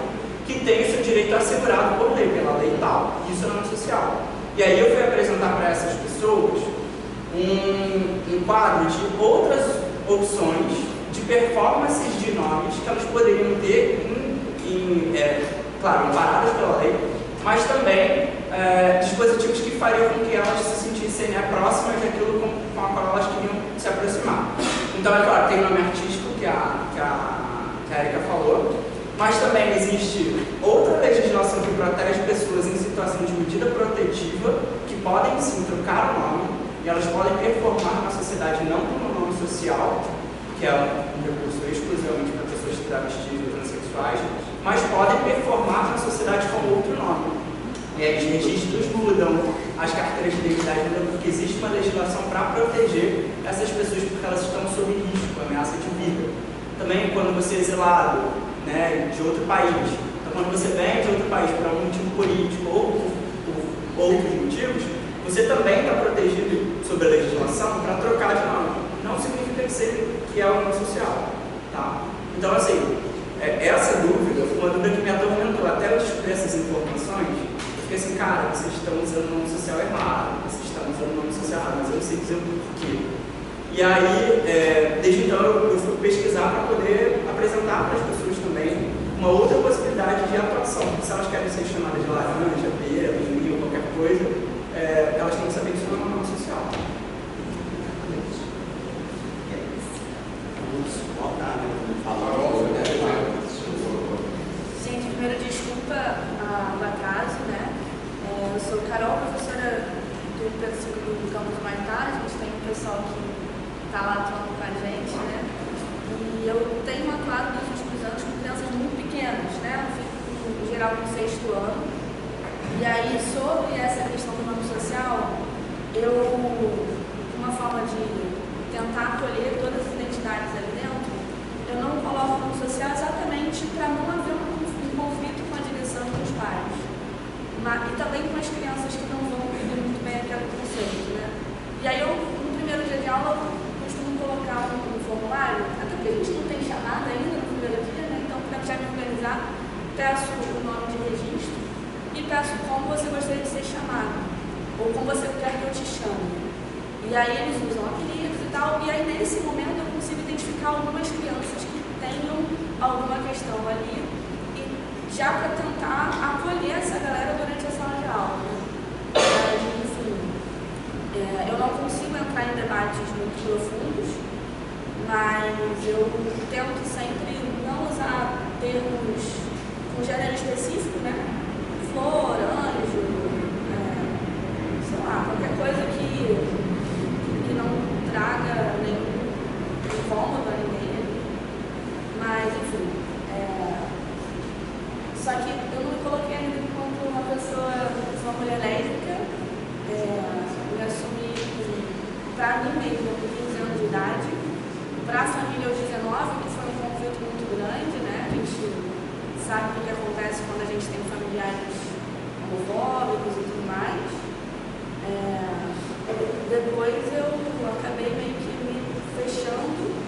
que tem o seu direito assegurado por lei, pela lei tal. Isso é nome social. E aí eu fui apresentar para essas pessoas um quadro de outras opções de performances de nomes que elas poderiam ter, claro, amparadas pela lei, mas também dispositivos que fariam com que elas se sentissem próximas daquilo com a qual elas queriam se aproximar. Então, é claro, tem o nome artístico que a Erika falou, mas também existe outra legislação que protege pessoas em situação de medida protetiva que podem sim trocar o nome e elas podem performar na sociedade não como um nome social, que é um recurso exclusivamente para pessoas travestis ou transexuais, mas podem performar na sociedade com outro nome. E aí os registros mudam, as carteiras de identidade mudam, porque existe uma legislação para proteger essas pessoas porque elas estão sob risco, ameaça de vida. Também quando você é exilado, né, de outro país, então quando você vem de outro país para um motivo político ou por outros motivos, você também está protegido sob a legislação para trocar de nome. Não significa que é o nome social. Tá? Então, assim, essa dúvida foi uma dúvida que me atormentou. Até eu descobrir essas informações, eu fiquei assim, cara, vocês estão usando o nome social errado, vocês estão usando o nome social errado, mas eu não sei dizer o porquê. E aí, desde então, eu fui pesquisar para poder apresentar para as pessoas também uma outra possibilidade de atuação educação. Se elas querem ser chamadas de laranja, pera, mimimi ou qualquer coisa, elas têm que saber que isso não é uma norma social. Vamos voltar, né? Gente, primeiro desculpa o atraso, né? Eu sou Carol, professora do Pedro II do Campus Maitá. A gente tem um pessoal que está lá atuando com a gente, né? E eu tenho atuado nos últimos anos com crianças muito pequenas, né? Eu fico, em geral, no 6º ano. E aí, sobre essa questão do nome social, uma forma de tentar acolher todas as identidades ali dentro, eu não coloco o nome social exatamente para não haver um conflito com a direção e com os pais. E também com as crianças que não vão entender muito bem aquele conceito, né? E aí eu, no primeiro dia de aula, costumo colocar um formulário, até porque a gente não tem chamada ainda no primeiro dia, né? Então, para já me organizar, peço o nome de registro e peço como você gostaria de ser chamado, ou como você quer que eu te chame. E aí eles usam apelidos e tal, e aí nesse momento eu consigo identificar algumas crianças que tenham alguma questão ali, já para tentar acolher essa galera durante a sala de aula. Enfim, eu não consigo entrar em debates muito profundos, mas eu tento sempre não usar termos com gênero específico, né? Flor, anjo, sei lá, qualquer coisa que não traga nenhum incômodo a ninguém. Mas, enfim, só que eu não me coloquei ainda enquanto uma mulher lésbica. Eu me assumi para mim mesma com 15 anos de idade, para a família aos 19, que foi um conflito muito grande, né? A gente sabe o que acontece quando a gente tem familiares homofóbicos e tudo mais. Depois eu acabei meio que me fechando.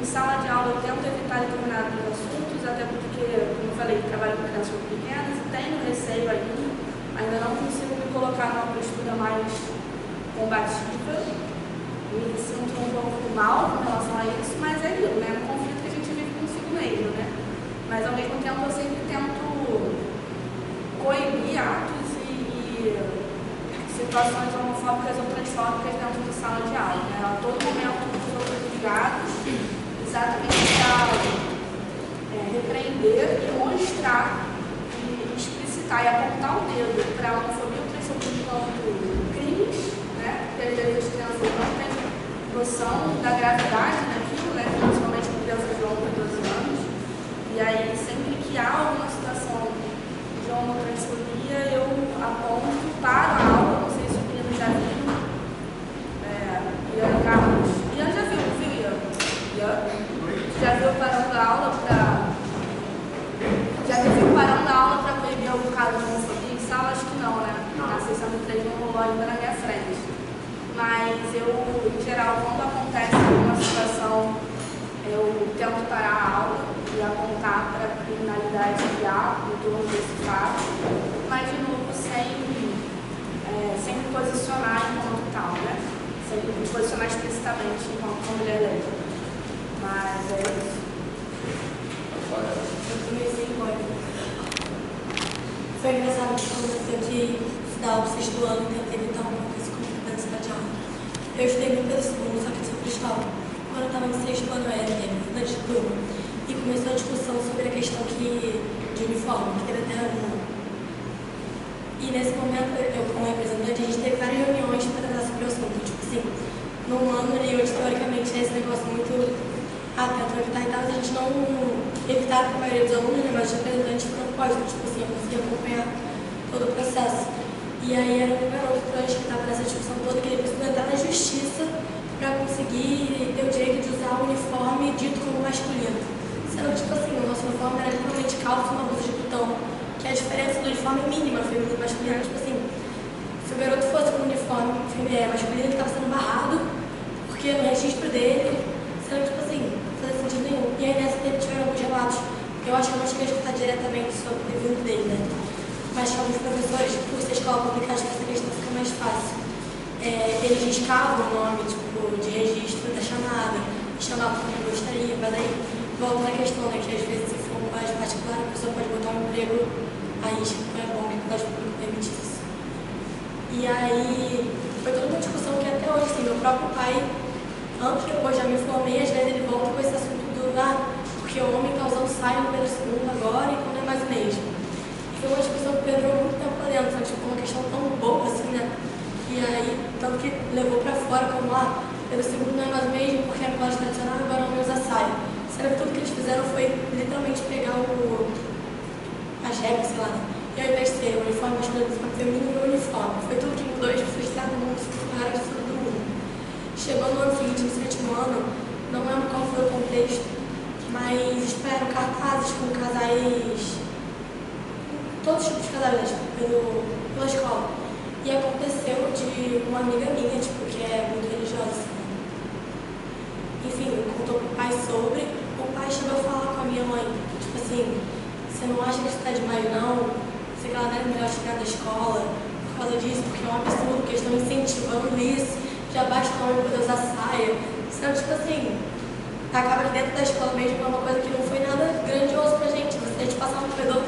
Em sala de aula eu tento evitar determinados assuntos, até porque, como eu falei, trabalho com crianças muito pequenas e tenho receio ainda não consigo me colocar numa postura mais combativa. Me sinto um pouco mal com relação a isso, mas é aquilo, né? É um conflito que a gente vive consigo mesmo, né? Mas ao mesmo tempo eu sempre tento coibir atos e situações homofóbicas ou transfóbicas dentro de sala de aula, né? A todo momento os outros ligados, exatamente para repreender e mostrar e explicitar e apontar o dedo para a homofobia ou transfobia enquanto crimes, né? Porque às vezes as crianças não têm noção da gravidade daquilo, né? Principalmente com crianças de 11 a 12 anos. E aí, sempre que há alguma situação de homotransfobia, eu aponto para a aula. Não sei se o menino já viu. Ian Carlos. Ian já viu, Ian? Já viu parando a aula para... Já viu parando a aula para proibir algum caso de homofobia? Em sala, acho que não, né? Na sessão de 3 não rolou ainda na minha frente. Mas eu, em geral, quando acontece alguma situação, eu tento parar a aula e apontar para a criminalidade que há em torno desse fato, mas, de novo, sem me posicionar enquanto tal, né? Sem me posicionar explicitamente enquanto mulher lésbica. Mas é isso. Eu comecei embora. Foi engraçado que quando eu tentei estudar o 6º ano, eu tentei evitar um pouco esse conflito da sala de aula. Eu estudei muito pelo 2º, só que eu sou cristal. Quando eu estava no 6º ano, eu era estudante de turma. E começou a discussão sobre a questão de uniforme, que teve até um. E nesse momento, eu como representante, a gente teve várias reuniões para tratar sobre o assunto. Tipo assim, num ano ali, onde teoricamente é esse negócio muito atento a evitar e tal, a gente não evitava para a maioria dos alunos, né, mas os representantes não podem, tipo assim, eu conseguia acompanhar todo o processo. E aí era um garoto trans que estava nessa discussão toda, que ele precisou entrar na justiça para conseguir ter o direito de usar o uniforme dito como masculino. Sendo que, tipo assim, o nosso uniforme era literalmente calça e uma blusa de botão, que é a diferença do uniforme mínima feminino e masculino. Tipo assim, se o garoto fosse com o uniforme masculino, ele estava sendo barrado, porque no registro dele, sendo tipo assim, não fazia sentido nenhum. E aí nessa tempo tiveram alguns relatos, eu acho que eu não cheguei a escutar diretamente sobre o evento dele, né? Mas que alguns professores, por ser escola pública, acho que essa questão fica mais fácil. Eles riscavam o nome, tipo, de registro da chamada, chamavam como gostaria, mas aí volta na questão, né, que às vezes se for uma base particular, a pessoa pode botar um emprego aí, tipo, não é bom que o colégio público permite isso. E aí, foi toda uma discussão que até hoje, assim, meu próprio pai, antes que eu já me formei, às vezes ele volta com esse assunto do, porque o homem tá usando saia no primeiro segundo agora e não é mais o mesmo. E foi uma discussão que perdurou muito tempo lá dentro, sabe? Tipo, uma questão tão boa, assim, né? E aí, tanto que levou pra fora como, pelo segundo não é mais o mesmo, porque era colégio tradicional, agora não usa saia. Sendo que tudo que eles fizeram foi literalmente pegar as regras, sei lá, e ao invés de ser uniforme masculino, uniforme feminino e uniforme. Foi tudo que mudou, as pessoas estavam no mundo, ferraram de todo mundo. Chegou no ano seguinte, no 7º ano, não lembro qual foi o contexto, mas espero cartazes com casais, todos os tipos de casais, pela escola. E aconteceu de uma amiga minha, tipo, que é muito religiosa, enfim, contou pro pai sobre, o pai chegou a falar com a minha mãe, tipo assim, você não acha que você tá demais não? Sei que ela não é melhor chegar da escola por causa disso, porque é um absurdo que eles estão incentivando isso, já basta o homem poder usar saia. Senão, tipo assim, acaba que dentro da escola mesmo é uma coisa que não foi nada grandioso pra gente, você tem que passar um corredor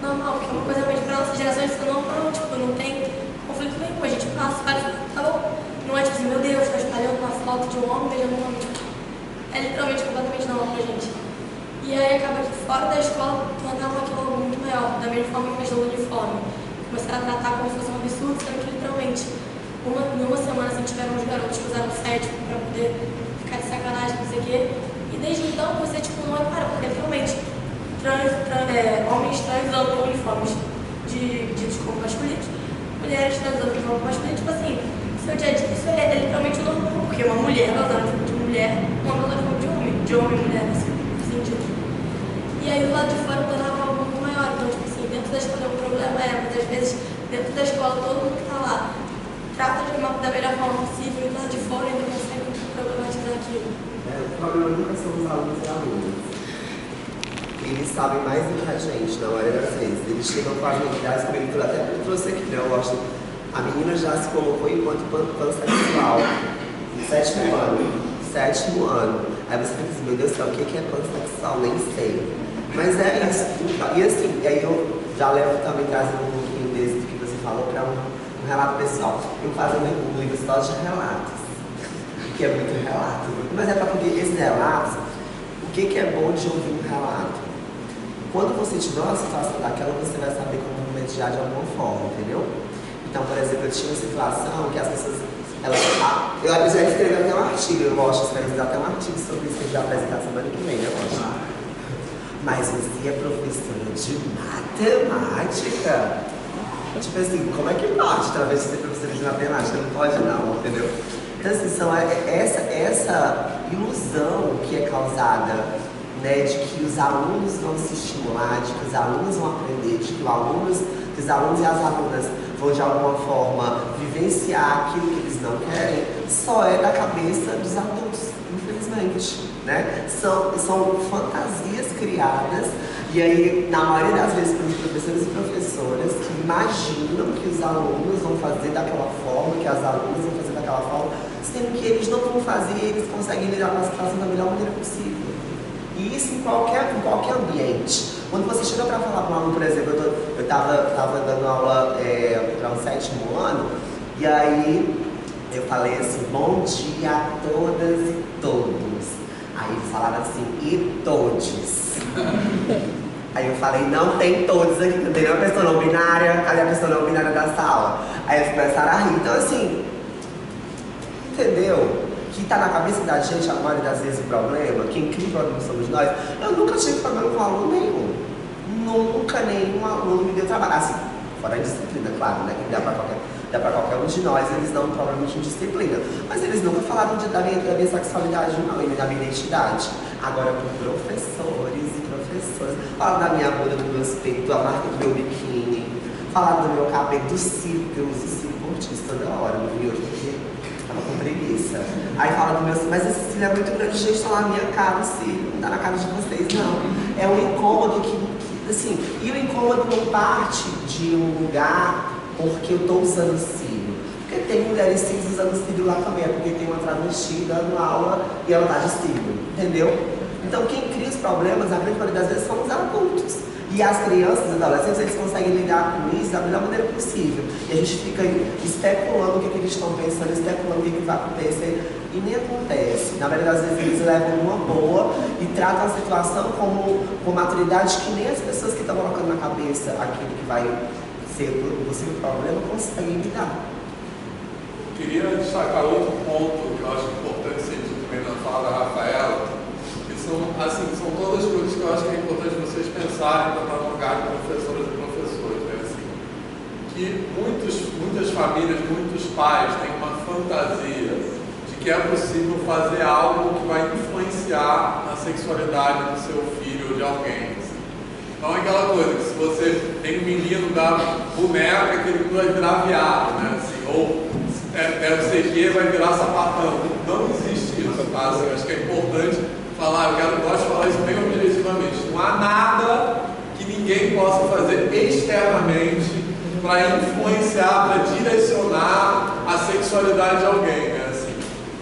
normal, porque é uma coisa mesmo pra nossa geração, isso não, tipo, não tem conflito nenhum, a gente passa, faz, tá bom. Não é tipo assim, meu Deus, tá espalhando uma foto de um homem beijando um homem, tipo, é literalmente completamente normal pra gente. E aí acaba que fora da escola tornava aquilo algo muito maior, da mesma forma que a questão do uniforme. Começaram a tratar como se fosse um absurdo, sendo que literalmente, numa semana assim, tiveram uns garotos que usaram cético pra poder ficar de sacanagem, não sei o quê. E desde então você tipo, não para, porque literalmente homens trans usando uniformes ditos como masculinos, mulheres trans usando uniformes masculinos, tipo assim, seu dia a dia isso é literalmente normal, porque uma mulher vai usar uniforme de mulher, um homem vai usar uniforme de homem e mulher, assim dito. E aí o lado de fora tornava algo muito maior, então tipo assim, dentro da escola o problema muitas vezes, dentro da escola todo mundo que está lá trata da melhor forma possível e lá de fora ainda consegue problematizar aquilo. O problema nunca são os alunos e alunas. Eles sabem mais do que a gente, na maioria das vezes. Eles chegam com as novidades, como ele até trouxe aqui, né? Eu gosto. A menina já se colocou enquanto pansexual no 7º ano. 7º ano. Aí você fica assim, meu Deus do céu, o que é pansexual? Nem sei. Mas é isso. E assim, aí eu já levo também trazendo um pouquinho desse do que você falou para um relato pessoal. Eu faço um livro só de relatos, que é muito relato. Mas é para poder esses relatos, o que é bom de ouvir um relato? Quando você tiver uma situação daquela, você vai saber como mediar de alguma forma, entendeu? Então, por exemplo, eu tinha uma situação que as pessoas... eu já escrevi até um artigo, eu gosto de escrever até um artigo sobre isso que a gente vai apresentar semana que vem, né, gosto? Mas você é professora de matemática? Tipo assim, como é que pode, talvez, ser professora de matemática? Não pode não, entendeu? Então, assim, essa ilusão que é causada, né, de que os alunos vão se estimular, de que os alunos vão aprender, de que os alunos e as alunas vão de alguma forma vivenciar aquilo que eles não querem, só é da cabeça dos adultos, infelizmente, né? São fantasias criadas, e aí, na maioria das vezes, pelos professores e professoras que imaginam que os alunos vão fazer daquela forma, que as alunas vão fazer daquela forma, sendo que eles não vão fazer e eles conseguem lidar com a situação da melhor maneira possível. E isso em qualquer ambiente. Quando você chega para falar com um aluno, por exemplo, eu estava dando aula para um 7º ano, e aí eu falei assim, bom dia a todas e todos. Aí eles falaram assim, e todes. Aí eu falei, não tem todos aqui, não tem nenhuma pessoa não binária, cadê a pessoa não binária da sala? Aí eles começaram a rir. Então assim, entendeu? Que está na cabeça da gente, a maioria das vezes, o problema, quem cria o problema somos nós. Eu nunca tive problema com aluno nenhum. Nunca nenhum aluno me deu trabalho. Assim, fora a disciplina, claro, né? Que dá para qualquer um de nós, eles dão um problema de disciplina. Mas eles nunca falaram da minha sexualidade, não, e da minha identidade. Agora, com professores e professoras, falaram da minha bunda, do meu peito, da marca do meu biquíni, falaram do meu cabelo, do cílio, que eu uso cílio postiço toda hora, no meu porque tava com preguiça. Aí fala do meu cílio, mas esse cílio é muito grande, gente, está na minha cara o cílio, não tá na cara de vocês, não. É um incômodo que assim, e o incômodo não parte de um lugar porque eu estou usando cílio. Porque tem mulheres cis usando cílio lá também, é porque tem uma travesti dando aula e ela tá de cílio, entendeu? Então quem cria os problemas, a grande maioria das vezes, são os adultos. E as crianças e adolescentes, eles conseguem lidar com isso da melhor maneira possível. E a gente fica especulando o que eles estão pensando, especulando o que vai acontecer, e nem acontece. Na verdade, às vezes eles levam uma boa e tratam a situação com maturidade que nem as pessoas que estão colocando na cabeça aquilo que vai ser o possível problema conseguem lidar. Queria destacar outro ponto que eu acho importante ser dito também na fala da Rafaela, que são todas coisas que eu acho que é importante vocês pensarem para estar no lugar de professoras e professores, né? Assim, que muitas famílias, muitos pais têm uma fantasia de que é possível fazer algo que vai influenciar na sexualidade do seu filho ou de alguém. Assim. Então é aquela coisa que se você tem um menino da boneca que ele vai virar viado, né? Assim, ou deve ser gay, vai virar sapatão. Não existe isso, tá? Assim, acho que é importante falar, eu gosto de falar isso bem objetivamente. Não há nada que ninguém possa fazer externamente para influenciar, para direcionar a sexualidade de alguém, né? Assim,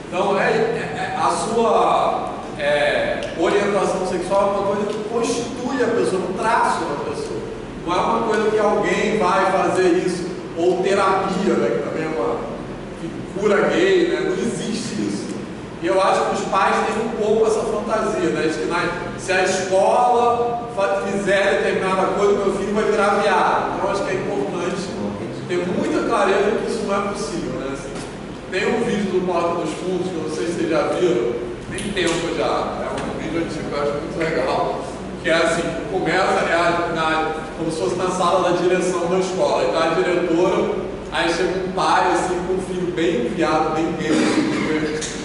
então, a sua orientação sexual é uma coisa que constitui a pessoa, um traço da pessoa. Não é uma coisa que alguém vai fazer isso, ou terapia, né? Que também é uma cura gay, né? Não existe isso. E eu acho que os pais têm um pouco essa fantasia, né? De que se a escola fizer determinada coisa, meu filho vai virar viado. Então, eu acho que é importante ter muita clareza que isso não é possível, né? Assim, tem um vídeo do Porta dos Fundos, que eu não sei se vocês já viram, tem tempo já, é um vídeo antigo que eu acho muito legal, que é assim, começa como se fosse na sala da direção da escola, e tá a diretora, aí chega um pai assim, com um filho bem enviado, bem gay,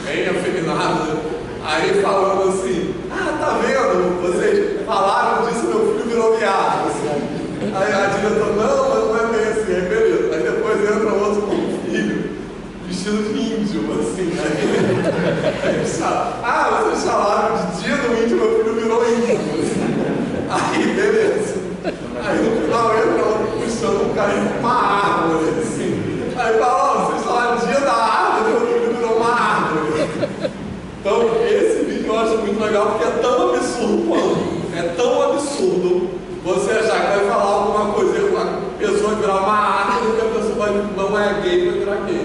bem afeminado, aí falando assim, tá vendo, vocês falaram disso, meu filho virou viado, assim. Aí a diretora, não, mas não é bem assim, aí beleza, aí depois entra outro com um filho, vestido de índio, assim, aí vocês falaram de dia do índio, meu filho virou índio, assim. Aí beleza, aí no final entra outro puxando um carinho com uma árvore, assim. Aí fala, vocês falaram dia da árvore, meu filho virou uma árvore. Então, esse vídeo eu acho muito legal porque é tão absurdo quanto. É tão absurdo você achar que vai falar alguma coisa e a pessoa virar uma árvore, que a pessoa não é gay, vai virar gay.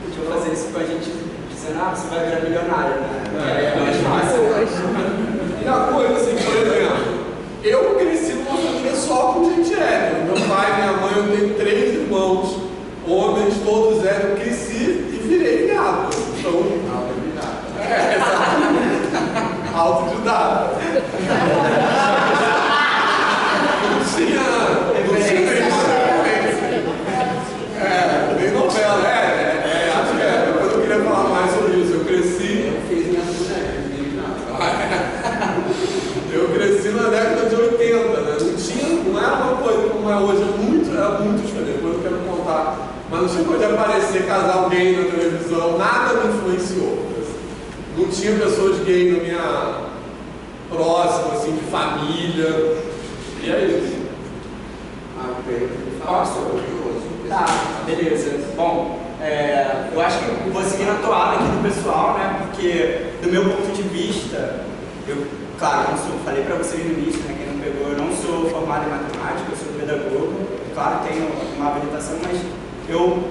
Podia fazer isso com a gente dizendo, você vai virar milionário, né? É mais fácil. E a coisa assim, por exemplo, eu cresci numa família só com gente hétero. Meu pai, minha mãe, eu tenho 3 irmãos, homens, todos héteros. Eu cresci e virei viado. Então, exatamente. Autodidata. Não tinha referência. Nem novela. Acho que depois eu queria falar mais sobre isso. Eu cresci. Eu cresci na década de 80, né? Não era uma coisa como é hoje, era muito diferente. Depois eu quero contar. Mas não tinha coisa de aparecer casal gay na televisão, nada me influenciou. Não tinha pessoas gay na minha próxima, assim, de família. E é isso. Tá, beleza. Bom, eu acho que eu vou seguir na toada aqui do pessoal, né? Porque, do meu ponto de vista, claro, falei pra vocês no início, né? Quem não pegou, eu não sou formado em matemática, eu sou pedagogo. Claro, tenho uma habilitação, mas eu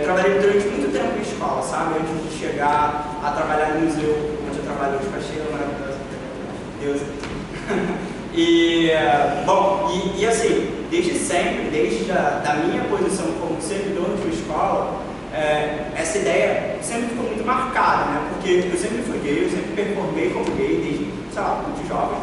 trabalhei durante muito tempo em escola, sabe? Antes de chegar a trabalhar no museu, onde eu trabalho hoje com a Sheila, maravilhosa, Deus. E assim, desde sempre, desde a minha posição como servidor de uma escola, essa ideia sempre ficou muito marcada, né? Porque eu sempre fui gay, eu sempre performei como gay, desde, sei lá, muito jovem,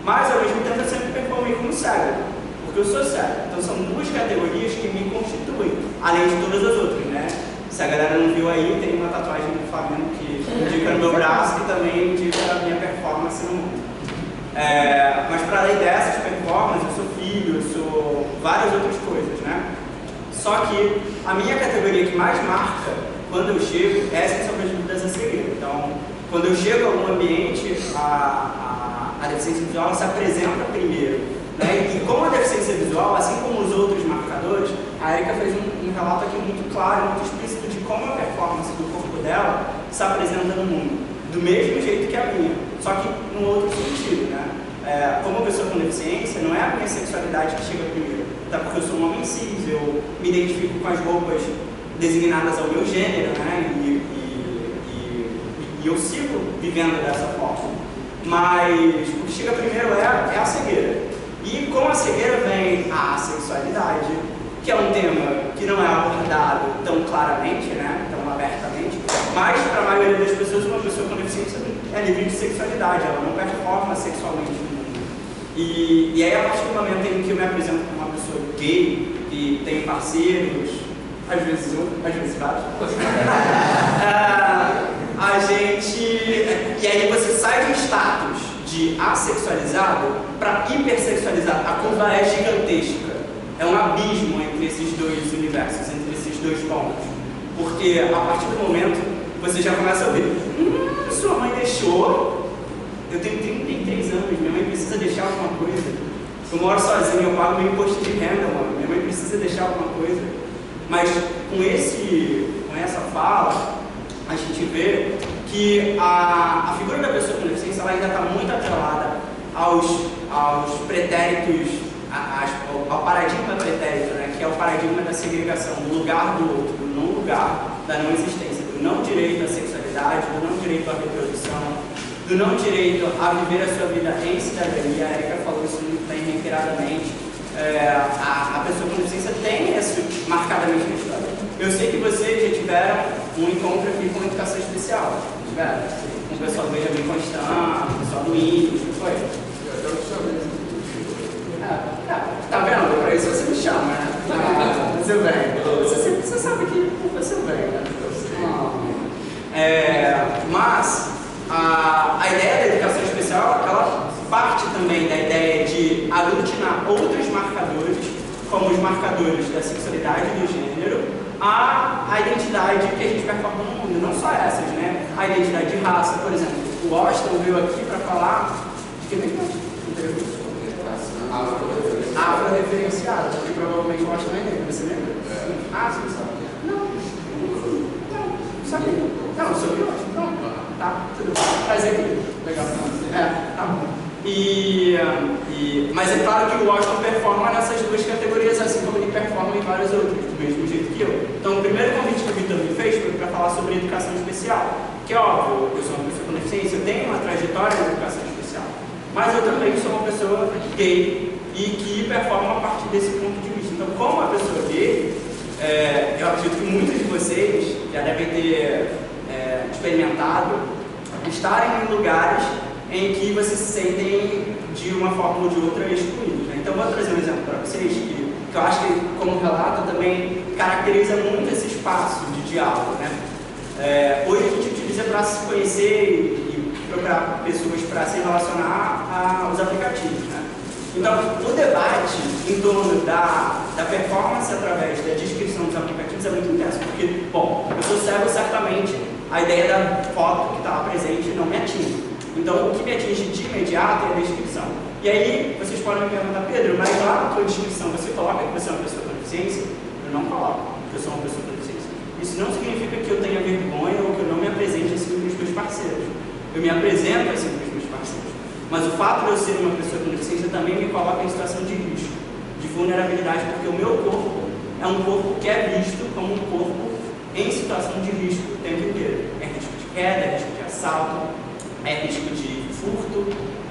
mas ao mesmo tempo eu sempre performei como cego, porque eu sou cego. Então são 2 categorias que me constituem, além de todas as outras, né? Se a galera não viu aí, tem uma tatuagem do Flamengo que indica no meu braço, que também indica a minha performance no mundo. Mas para além dessas performances, eu sou filho, eu sou várias outras coisas, né? Só que a minha categoria que mais marca quando eu chego é, sem sombra de dúvidas, a cegueira. Então, quando eu chego a algum ambiente, a deficiência visual se apresenta primeiro, né? E como a deficiência visual, assim como os outros marcadores, a Erika fez um relato aqui muito claro, muito explícito de como a performance do corpo dela se apresenta no mundo, do mesmo jeito que a minha, só que num outro sentido, né? como pessoa com deficiência, não é a minha sexualidade que chega primeiro, até porque eu sou um homem cis, eu me identifico com as roupas designadas ao meu gênero, né? E eu sigo vivendo dessa forma. Mas o que chega primeiro é a cegueira. E com a cegueira vem a sexualidade, que é um tema que não é abordado tão claramente, né? Tão abertamente, mas para a maioria das pessoas, uma pessoa com deficiência é livre de sexualidade, ela não performa sexualmente no mundo. E aí, a partir do momento em que eu me apresento como uma pessoa gay, e tenho parceiros, às vezes um, às vezes vários, a gente... E aí você sai de um status de assexualizado para hipersexualizado. A curva é gigantesca. É um abismo entre esses dois universos, entre esses dois pontos. Porque a partir do momento você já começa a ouvir: sua mãe deixou, eu tenho 33 anos, minha mãe precisa deixar alguma coisa. Eu moro sozinho, eu pago meu imposto de renda, mano. Minha mãe precisa deixar alguma coisa. Mas com essa fala, a gente vê que a figura da pessoa com deficiência ela ainda está muito atrelada aos pretéritos, ao paradigma pretérito, né, que é o paradigma da segregação, do lugar do outro, do não lugar, da não existência, do não direito à sexualidade, do não direito à reprodução, do não direito a viver a sua vida em cidadania. A Erika falou isso muito bem reiteradamente. A pessoa com deficiência tem isso marcadamente na história. Eu sei que vocês já tiveram um encontro aqui com educação especial. Tiveram? Com o pessoal do Benjamin Constant, o pessoal do INE, não foi? Eu te chamei. Tá vendo? Para isso você me chama, né? Você vem. Você sabe que você vem, né? Mas a ideia da educação especial, ela parte também da ideia de aglutinar outros marcadores, como os marcadores da sexualidade e do gênero, a identidade que a gente performa no mundo, não só essas, né? A identidade de raça, por exemplo. O Austin veio aqui para falar de que nem afro-referenciado, porque provavelmente o Austin é negro, você lembra? Você não sabe? Não sabia. Não, sobre o Austin, não. Tá, tudo bem. Prazer aqui. Legal. Tá bom. Mas é claro que o Austin performa nessas duas categorias, assim como ele performa em várias outras, do mesmo jeito que eu. Então, o primeiro convite que o Vitor me fez foi para falar sobre educação especial. Que é óbvio, eu sou uma pessoa com deficiência, eu tenho uma trajetória de educação especial. Mas eu também sou uma pessoa gay e que performa a partir desse ponto de vista. Então, como uma pessoa gay, eu acredito que muitos de vocês já devem ter experimentado estarem em lugares em que vocês se sentem de uma forma ou de outra excluídos, né? Então, vou trazer um exemplo para vocês que eu acho que, como relato, também caracteriza muito esse espaço de diálogo, né? Hoje a gente utiliza para se conhecer e procurar pessoas para se relacionar aos aplicativos, né? Então, o debate em torno da performance através da descrição dos aplicativos é muito intenso, porque, bom, eu sou cego, certamente a ideia da foto que está lá presente não me atinge. Então, o que me atinge de imediato é a descrição. E aí, vocês podem me perguntar: Pedro, mas lá na tua descrição você coloca que você é uma pessoa com deficiência? Eu não coloco que eu sou uma pessoa com deficiência. Isso não significa que eu tenha vergonha ou que eu não me apresente assim para os meus parceiros. Eu me apresento assim para os meus parceiros. Mas o fato de eu ser uma pessoa com deficiência também me coloca em situação de risco, de vulnerabilidade, porque o meu corpo é um corpo que é visto como um corpo em situação de risco o tempo inteiro. É risco de queda, é risco de assalto, é risco de furto,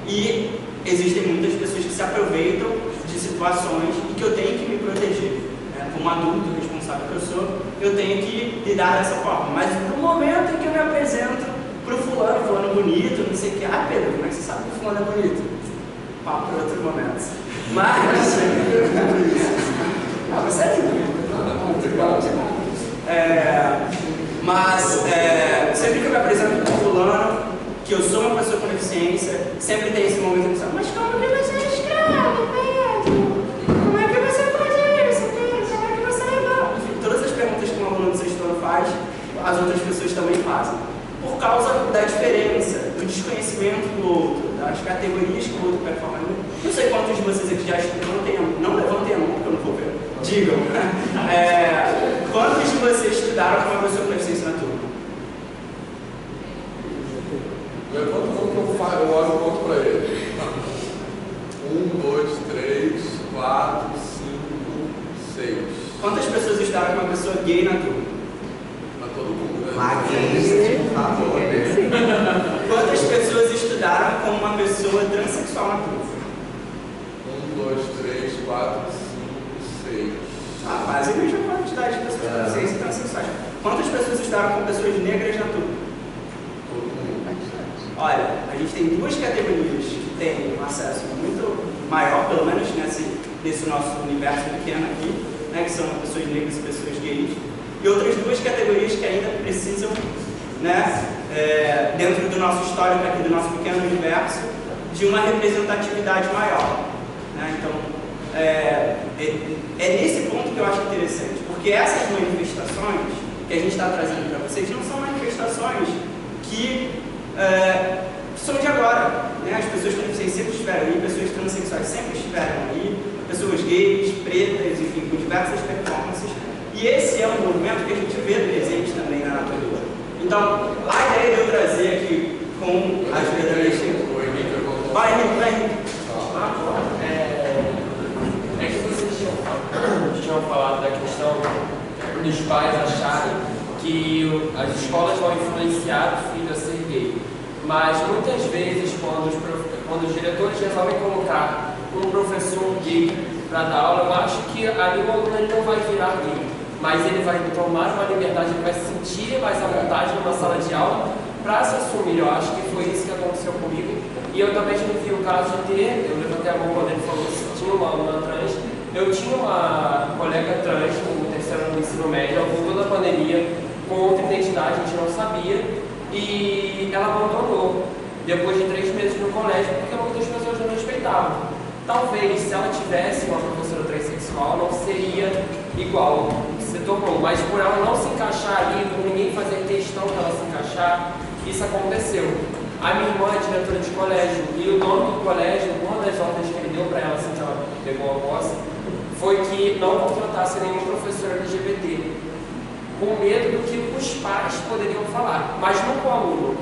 e existem muitas pessoas que se aproveitam de situações e que eu tenho que me proteger. Como adulto responsável que eu sou, eu tenho que lidar dessa forma. Mas no momento em que eu me apresento para o fulano bonito, não sei o que, Pedro, como é que você sabe que o fulano é bonito? Papo para outro momento. Mas você é lindo. Mas sempre que eu me apresento para o fulano, que eu sou uma pessoa com deficiência, sempre tem esse momento de pensar: mas como que você é escravo, Pedro? Como é que você pode isso, Pedro? Como é que você levou? Enfim, todas as perguntas que um aluno do sexto ano faz, as outras pessoas também fazem. Por causa da diferença, do desconhecimento do outro, das categorias que o outro performa. Não sei quantos de vocês aqui já estudaram, não levantem a mão, porque eu não vou ver. Digam. Quantos de vocês estudaram com uma pessoa com deficiência na turma? Levanta a mão que eu olho e conto para ele. 4, 5, 6. Quantas pessoas estudaram com uma pessoa gay na turma? Para todo mundo, né? Quantas pessoas estudaram com uma pessoa transexual na turma? 1, 2, 3, 4, 5, 6. Quase a mesma quantidade de pessoas transexuais e transexuais. Quantas pessoas estudaram com pessoas negras na turma? Todo mundo. Olha, a gente tem duas categorias que têm um acesso muito maior, pelo menos nesse nosso universo pequeno aqui, né, que são pessoas negras e pessoas gays, e outras duas categorias que ainda precisam, né, dentro do nosso histórico aqui, do nosso pequeno universo, de uma representatividade maior. Né? Então, é nesse ponto que eu acho interessante, porque essas manifestações que a gente está trazendo para vocês não são manifestações que são de agora. Né? As pessoas com deficiência sempre estiveram aí, pessoas transexuais sempre estiveram aí, pessoas gays, pretas, enfim, com diversas performances. E esse é um movimento que a gente vê presente também na natureza. Então, a ideia de eu trazer aqui com as jornalistas... Vai, Henrique. É que vocês tinham falado da questão dos pais acharem que as escolas vão influenciar o filho a ser gay. Mas muitas vezes, quando os diretores resolvem colocar um professor gay para dar aula, eu acho que ali o aluno não vai virar gay, mas ele vai tomar uma liberdade, ele vai se sentir mais à vontade numa sala de aula para se assumir. Eu acho que foi isso que aconteceu comigo. E eu também já vi o caso de ter, eu levantei a mão quando ele falou que tinha uma aluna trans. Eu tinha uma colega trans no terceiro ano do ensino médio, ela voltou da pandemia com outra identidade, a gente não sabia, e ela abandonou depois de 3 meses no colégio porque muitas pessoas não respeitavam. Talvez, se ela tivesse uma professora transexual, não seria igual se tornou, mas por ela não se encaixar ali, por ninguém fazer questão de ela se encaixar, isso aconteceu. A minha irmã é diretora de colégio e o dono do colégio, uma das ordens que ele deu para ela, assim que ela pegou a posse, foi que não contratasse nenhum professor LGBT, com medo do que os pais poderiam falar, mas não com o aluno.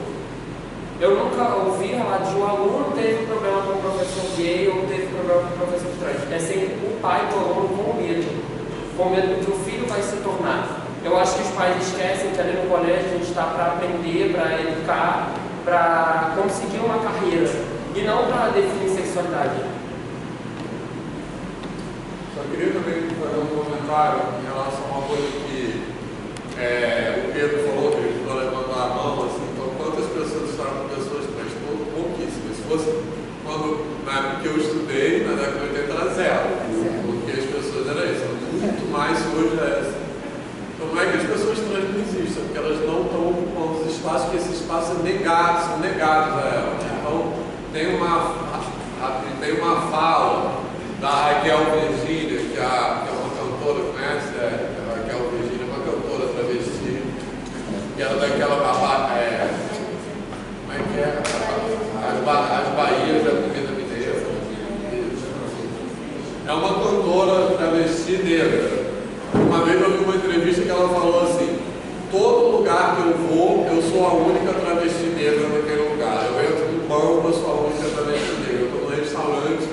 Eu nunca ouvi relato de um aluno teve problema com o professor gay ou teve problema com o professor trans. É sempre o pai do aluno com medo do que o filho vai se tornar. Eu acho que os pais esquecem que ali no colégio a gente está para aprender, para educar, para conseguir uma carreira e não para definir sexualidade. Só queria também fazer um comentário em relação a uma coisa que o Pedro falou, que ele ficou levantando a mão, assim, então quantas pessoas estavam com pessoas trans? Pouquíssimas. Se fosse na época que eu estudei, na década de 80 era zero, porque as pessoas eram isso, muito mais hoje é essa. Então não é que as pessoas trans não existem, porque elas não estão ocupando os espaços, que esses espaços são negados a elas. Então tem uma fala da Raquel Virgínia, que é uma cantora, conhece? A Raquel Virgínia é uma cantora travesti, e ela daquela como é que é? As Bahias da comida mineira. É uma cantora travesti negra. Uma vez eu vi uma entrevista que ela falou assim: todo lugar que eu vou, eu sou a única travesti negra naquele lugar. Eu entro no banco, eu sou a única travesti negra. Eu estou no restaurante,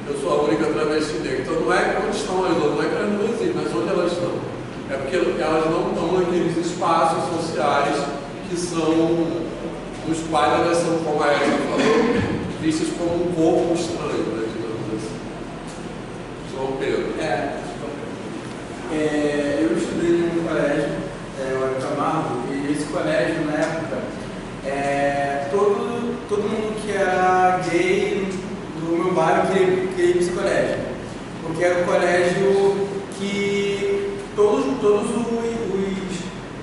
eu sou a única travesti negra. Então não é onde estão as outras, não é que elas não existem, mas onde elas estão. É porque elas não estão naqueles espaços sociais que são, os quais elas são, como a Erika falou, vistas como um corpo estranho, né, digamos assim. João Pedro. Eu estudei em um colégio, o Camargo, e esse colégio, na época, todo mundo que era gay do meu bairro queria ir para esse colégio, porque era um colégio que todos os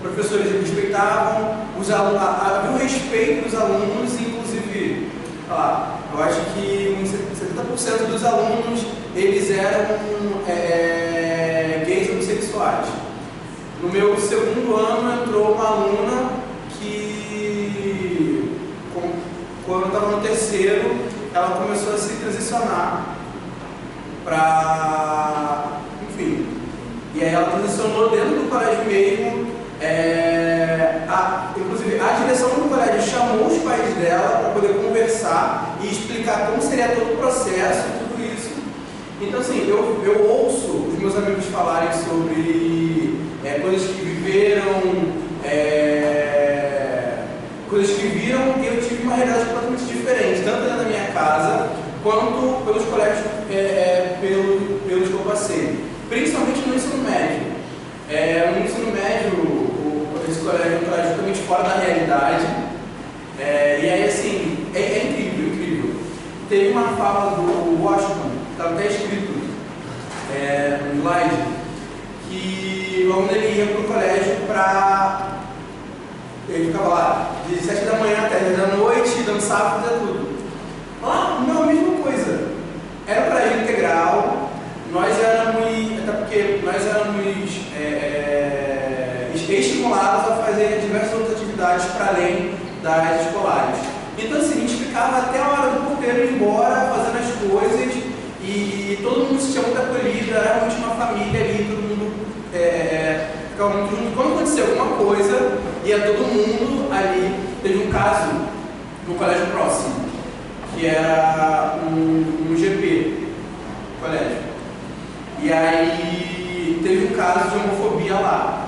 professores respeitavam, os alunos, havia um respeito dos alunos, inclusive, eu acho que 70% dos alunos, eles eram gays ou bissexuais. No meu segundo ano entrou uma aluna que, quando eu estava no terceiro, ela começou a se transicionar para, enfim, e aí ela transicionou dentro do colégio mesmo. Inclusive a direção do colégio chamou os pais dela para poder conversar e explicar como seria todo o processo, tudo isso. Então, assim, eu ouço os meus amigos falarem sobre coisas que viveram, coisas que viram, e eu tive uma realidade completamente diferente, tanto dentro da minha casa, quanto pelos colégios pelos que eu passei. Principalmente no ensino médio. No ensino médio, esse colégio é um colégio totalmente fora da realidade. E aí, assim, é incrível, incrível. Teve uma fala do Washington, que estava até escrito no slide, que o aluno ele ia para o colégio ele ficava lá de 7 da manhã até 10 da noite, dançava, fazia tudo. Lá, não, a mesma coisa. Era um colégio integral, até porque nós éramos estimulados a fazer diversas outras atividades para além das escolares. Então, assim, a gente ficava até a hora do porteiro ir embora, fazendo as coisas, e todo mundo se sentia muito acolhido, era realmente uma família ali, todo mundo ficava muito junto. Quando aconteceu alguma coisa, ia todo mundo ali. Teve um caso no colégio próximo, que era um GP, colégio. E aí teve um caso de homofobia lá,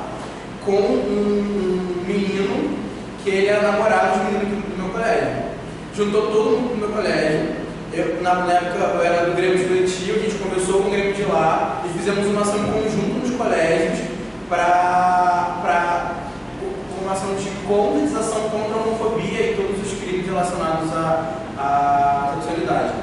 com um menino que ele era namorado de um menino do meu colégio. Juntou todo mundo pro meu colégio. Na época eu era do Grêmio Estudantil, a gente conversou com o Grêmio de lá e fizemos uma ação em conjunto nos colégios para uma ação de conscientização contra a homofobia e todos os crimes relacionados à sexualidade.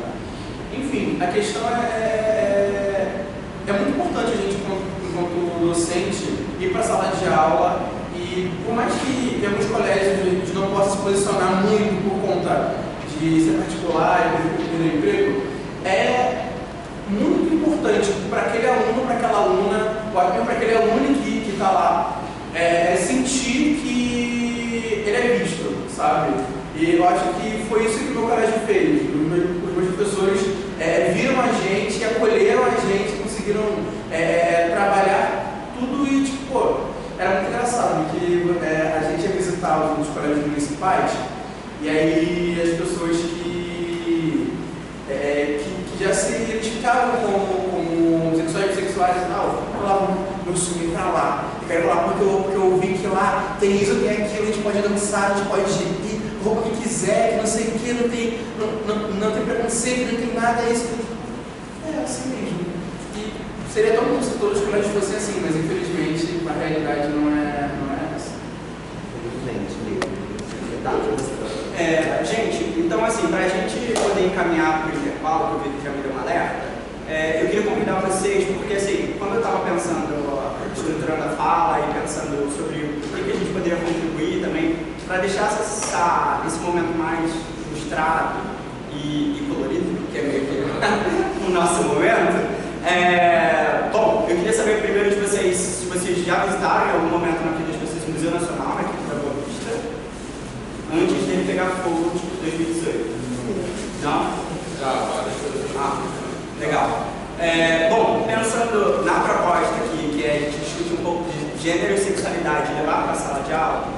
Enfim, a questão é muito importante a gente, enquanto docente, ir para a sala de aula e, por mais que em alguns colégios a gente não possa se posicionar muito por conta de ser particular e ter emprego, é muito importante para aquele aluno, para aquela aluna, ou até para aquele aluno que está lá, sentir que ele é visto, sabe? E eu acho que foi isso que o meu colégio fez. Os meus professores viram a gente, acolheram a gente, conseguiram trabalhar tudo e, tipo, pô, era muito engraçado que a gente ia visitar os colégios municipais e aí as pessoas que já se identificavam como sexuais e tal, falavam, meu sonho é ir pra lá, eu quero ir lá porque eu vi que lá tem isso, tem aquilo, a gente pode dançar, a gente pode ir roupa que quiser, que não sei o que, não tem preconceito, não tem nada, é isso. É assim mesmo. E seria tão bom se todos os colégios fossem assim, mas infelizmente a realidade não é essa. Infelizmente mesmo. Gente, então assim, para a gente poder encaminhar para o intervalo, que eu vi que já me deu uma alerta, eu queria convidar vocês, porque assim, quando eu estava pensando, estruturando a fala e pensando sobre o que a gente poderia contribuir também, para deixar esse momento mais ilustrado e colorido, que é meio que o nosso momento, bom, eu queria saber primeiro de vocês, se vocês já visitaram em algum momento na vida de vocês o Museu Nacional, aqui da Boa Vista, antes dele pegar fogo, tipo 2018. Não? Já, várias coisas. Legal. Bom, pensando na proposta aqui, que a gente discute um pouco de gênero e sexualidade e levar para a sala de aula,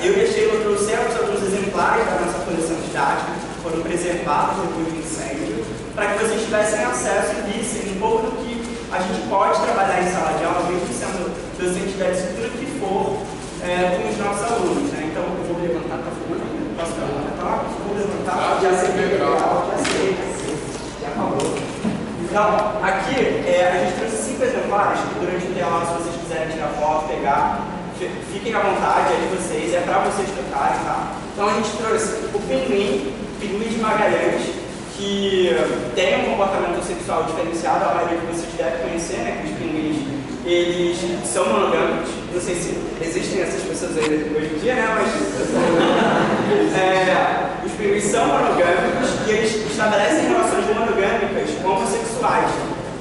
eu e a Sheila trouxemos alguns exemplares da nossa coleção didática que foram preservados depois do incêndio, para que vocês tivessem acesso e vissem um pouco do que a gente pode trabalhar em sala de aula, mesmo sendo docente da disciplina que for, com os nossos alunos. Né? Então, eu vou levantar para fora. Posso levantar? Vou levantar. Já sei legal. Já acabou. Então, aqui a gente trouxe 5 exemplares que durante o dia lá, se vocês quiserem tirar foto, pegar, fiquem à vontade, é de vocês, é para vocês tocarem, tá? Então a gente trouxe o pinguim de Magalhães, que tem um comportamento sexual diferenciado, a maioria que vocês devem conhecer, né? Que os pinguins, eles são monogâmicos, não sei se existem essas pessoas aí hoje em dia, né? Mas os pinguins são monogâmicos e eles estabelecem relações monogâmicas homossexuais.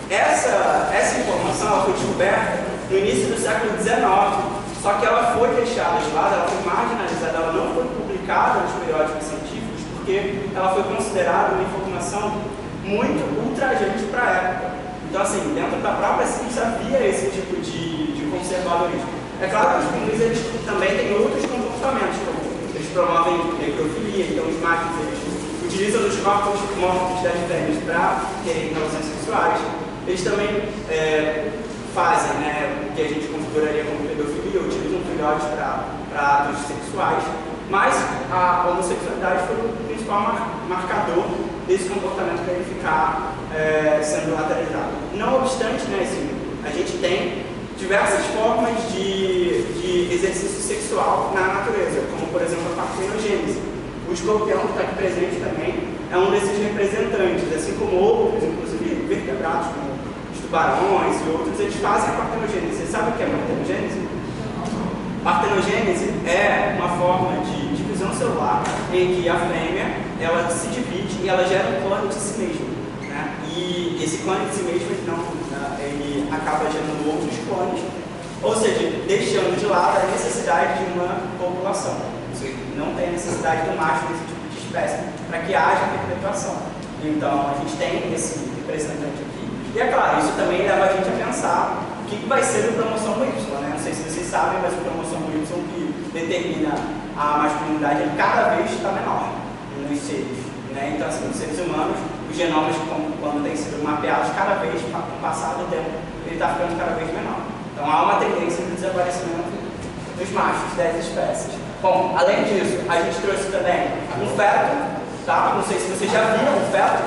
Essa informação ela foi descoberta no início do século XIX, só que ela foi deixada de lado, ela foi marginalizada, ela não foi publicada nos periódicos científicos, porque ela foi considerada uma informação muito ultrajante para a época. Então, assim, dentro da própria ciência havia esse tipo de conservadorismo. É claro que os pinguins eles também têm outros comportamentos, como eles promovem necrofilia, então os machos eles utilizam os corpos mortos das fêmeas para terem relações sexuais, eles também fazem, né, o que a gente configuraria como pedofilia, utilizam filhotes para atos sexuais, mas a homossexualidade foi o principal marcador desse comportamento para ele ficar sendo lateralizado. Não obstante, né, assim, a gente tem diversas formas de exercício sexual na natureza, como por exemplo a partenogênese. O escorpião, que está aqui presente também, é um desses representantes, assim como outros, inclusive vertebrados, como os tubarões e outros, eles fazem a partenogênese. Você sabe o que é partenogênese? Partenogênese é uma forma de divisão celular em que a fêmea ela se divide e ela gera um clone de si mesma, né? E esse clone de si mesmo ele acaba gerando outros clones, ou seja, deixando de lado a necessidade de uma população. Não tem necessidade do macho desse tipo de espécie para que haja perpetuação. Então a gente tem esse representante aqui. E é claro, isso também leva a gente a pensar o que vai ser o cromossomo Y, né? Não sei se vocês sabem, mas o cromossomo Y que determina a masculinidade ele cada vez está menor nos seres, né? Então assim, nos seres humanos, os genomas quando têm sido mapeados cada vez, com o passar do tempo, ele está ficando cada vez menor. Então há uma tendência de desaparecimento dos machos das espécies. Bom, além disso, a gente trouxe também um feto, tá? Não sei se vocês já viram um feto,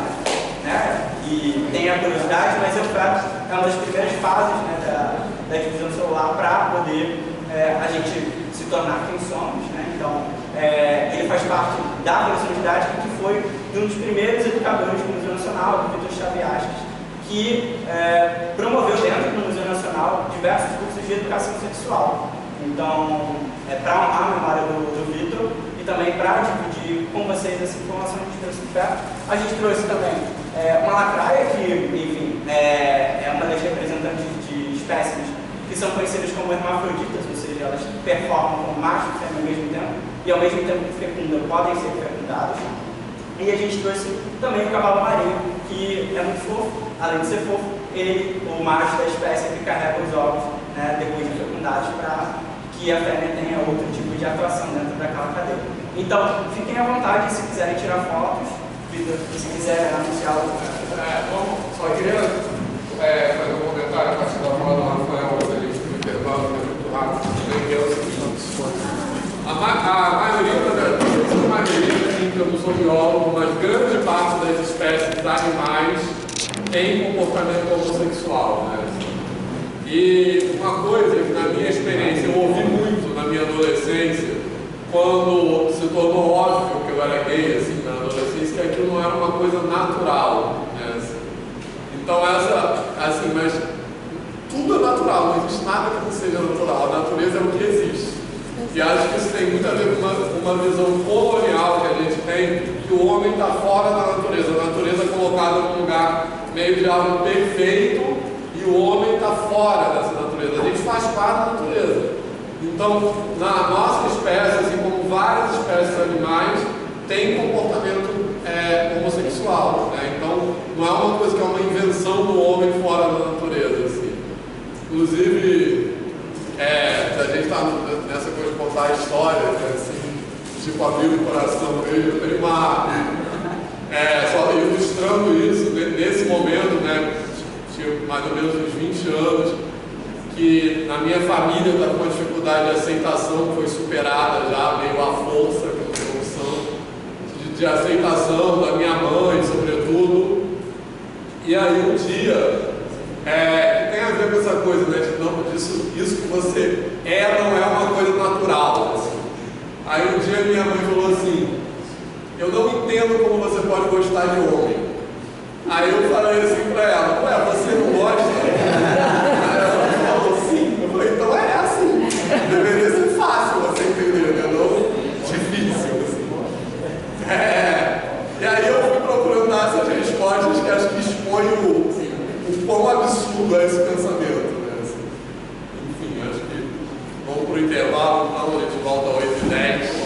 né? E tem a curiosidade, mas o feto é uma das primeiras fases, né, da divisão celular para poder a gente se tornar quem somos, né? Então, ele faz parte da verosimilidade que foi de um dos primeiros educadores do Museu Nacional, do Vitor Chaviascas, que promoveu dentro do Museu Nacional diversos cursos de educação sexual. Então, para honrar a memória do Vitor e também para dividir com vocês essa informação que a gente trouxe de perto, a gente trouxe também uma lacraia que, enfim, é uma das representantes de espécies que são conhecidas como hermafroditas, ou seja, elas performam como macho e fêmea ao mesmo tempo e ao mesmo tempo que fecundam, podem ser fecundados. E a gente trouxe também o cavalo marinho, que é muito fofo, além de ser fofo, o macho da espécie que carrega os ovos, né, depois de fecundados, para que a fêmea tenha outro tipo de atuação dentro daquela cadeia. Então, fiquem à vontade se quiserem tirar fotos, se quiserem anunciar o... Só queria fazer um comentário a partir da fala do Rafael, a gente me intervalo, que é muito rápido, que é o seguinte: a maioria, eu não sou biólogo, mas grande parte das espécies animais tem comportamento homossexual, né? E uma coisa que na minha experiência eu ouvi muito na minha adolescência, quando se tornou óbvio que eu era gay, assim, na adolescência, que aquilo não era uma coisa natural, né? Então mas tudo é natural, não existe nada que não seja natural, a natureza é o que existe. E acho que isso tem muito a ver com uma visão colonial que a gente tem, que o homem está fora da natureza, a natureza é colocada num lugar meio de algo perfeito, e o homem está fora dessa natureza, a gente faz parte da natureza. Então, na nossa espécie, assim como várias espécies animais, tem comportamento homossexual, né? Então, não é uma coisa que é uma invenção do homem fora da natureza, assim. Inclusive, a gente está nessa coisa de contar a história, né? Assim, tipo amigo do coração dele, eu tenho só ilustrando isso, nesse momento, né? Tinha mais ou menos uns 20 anos, que na minha família estava com uma dificuldade de aceitação, que foi superada já meio à força, que é uma solução de aceitação da minha mãe, sobretudo. E aí um dia, que tem a ver com essa coisa, né, de não, isso que você não é uma coisa natural, assim. Aí um dia minha mãe falou assim: eu não entendo como você pode gostar de homem. Aí eu falei assim pra ela: ué, você não gosta? Aí ela falou sim. Eu falei: então é assim. Deveria ser fácil você entender, né? Não difícil, assim. E aí eu fui procurando dar essas respostas que acho que expõem o quão absurdo é esse pensamento, né? Assim, enfim, acho que vamos pro intervalo, então a gente volta às 8h10.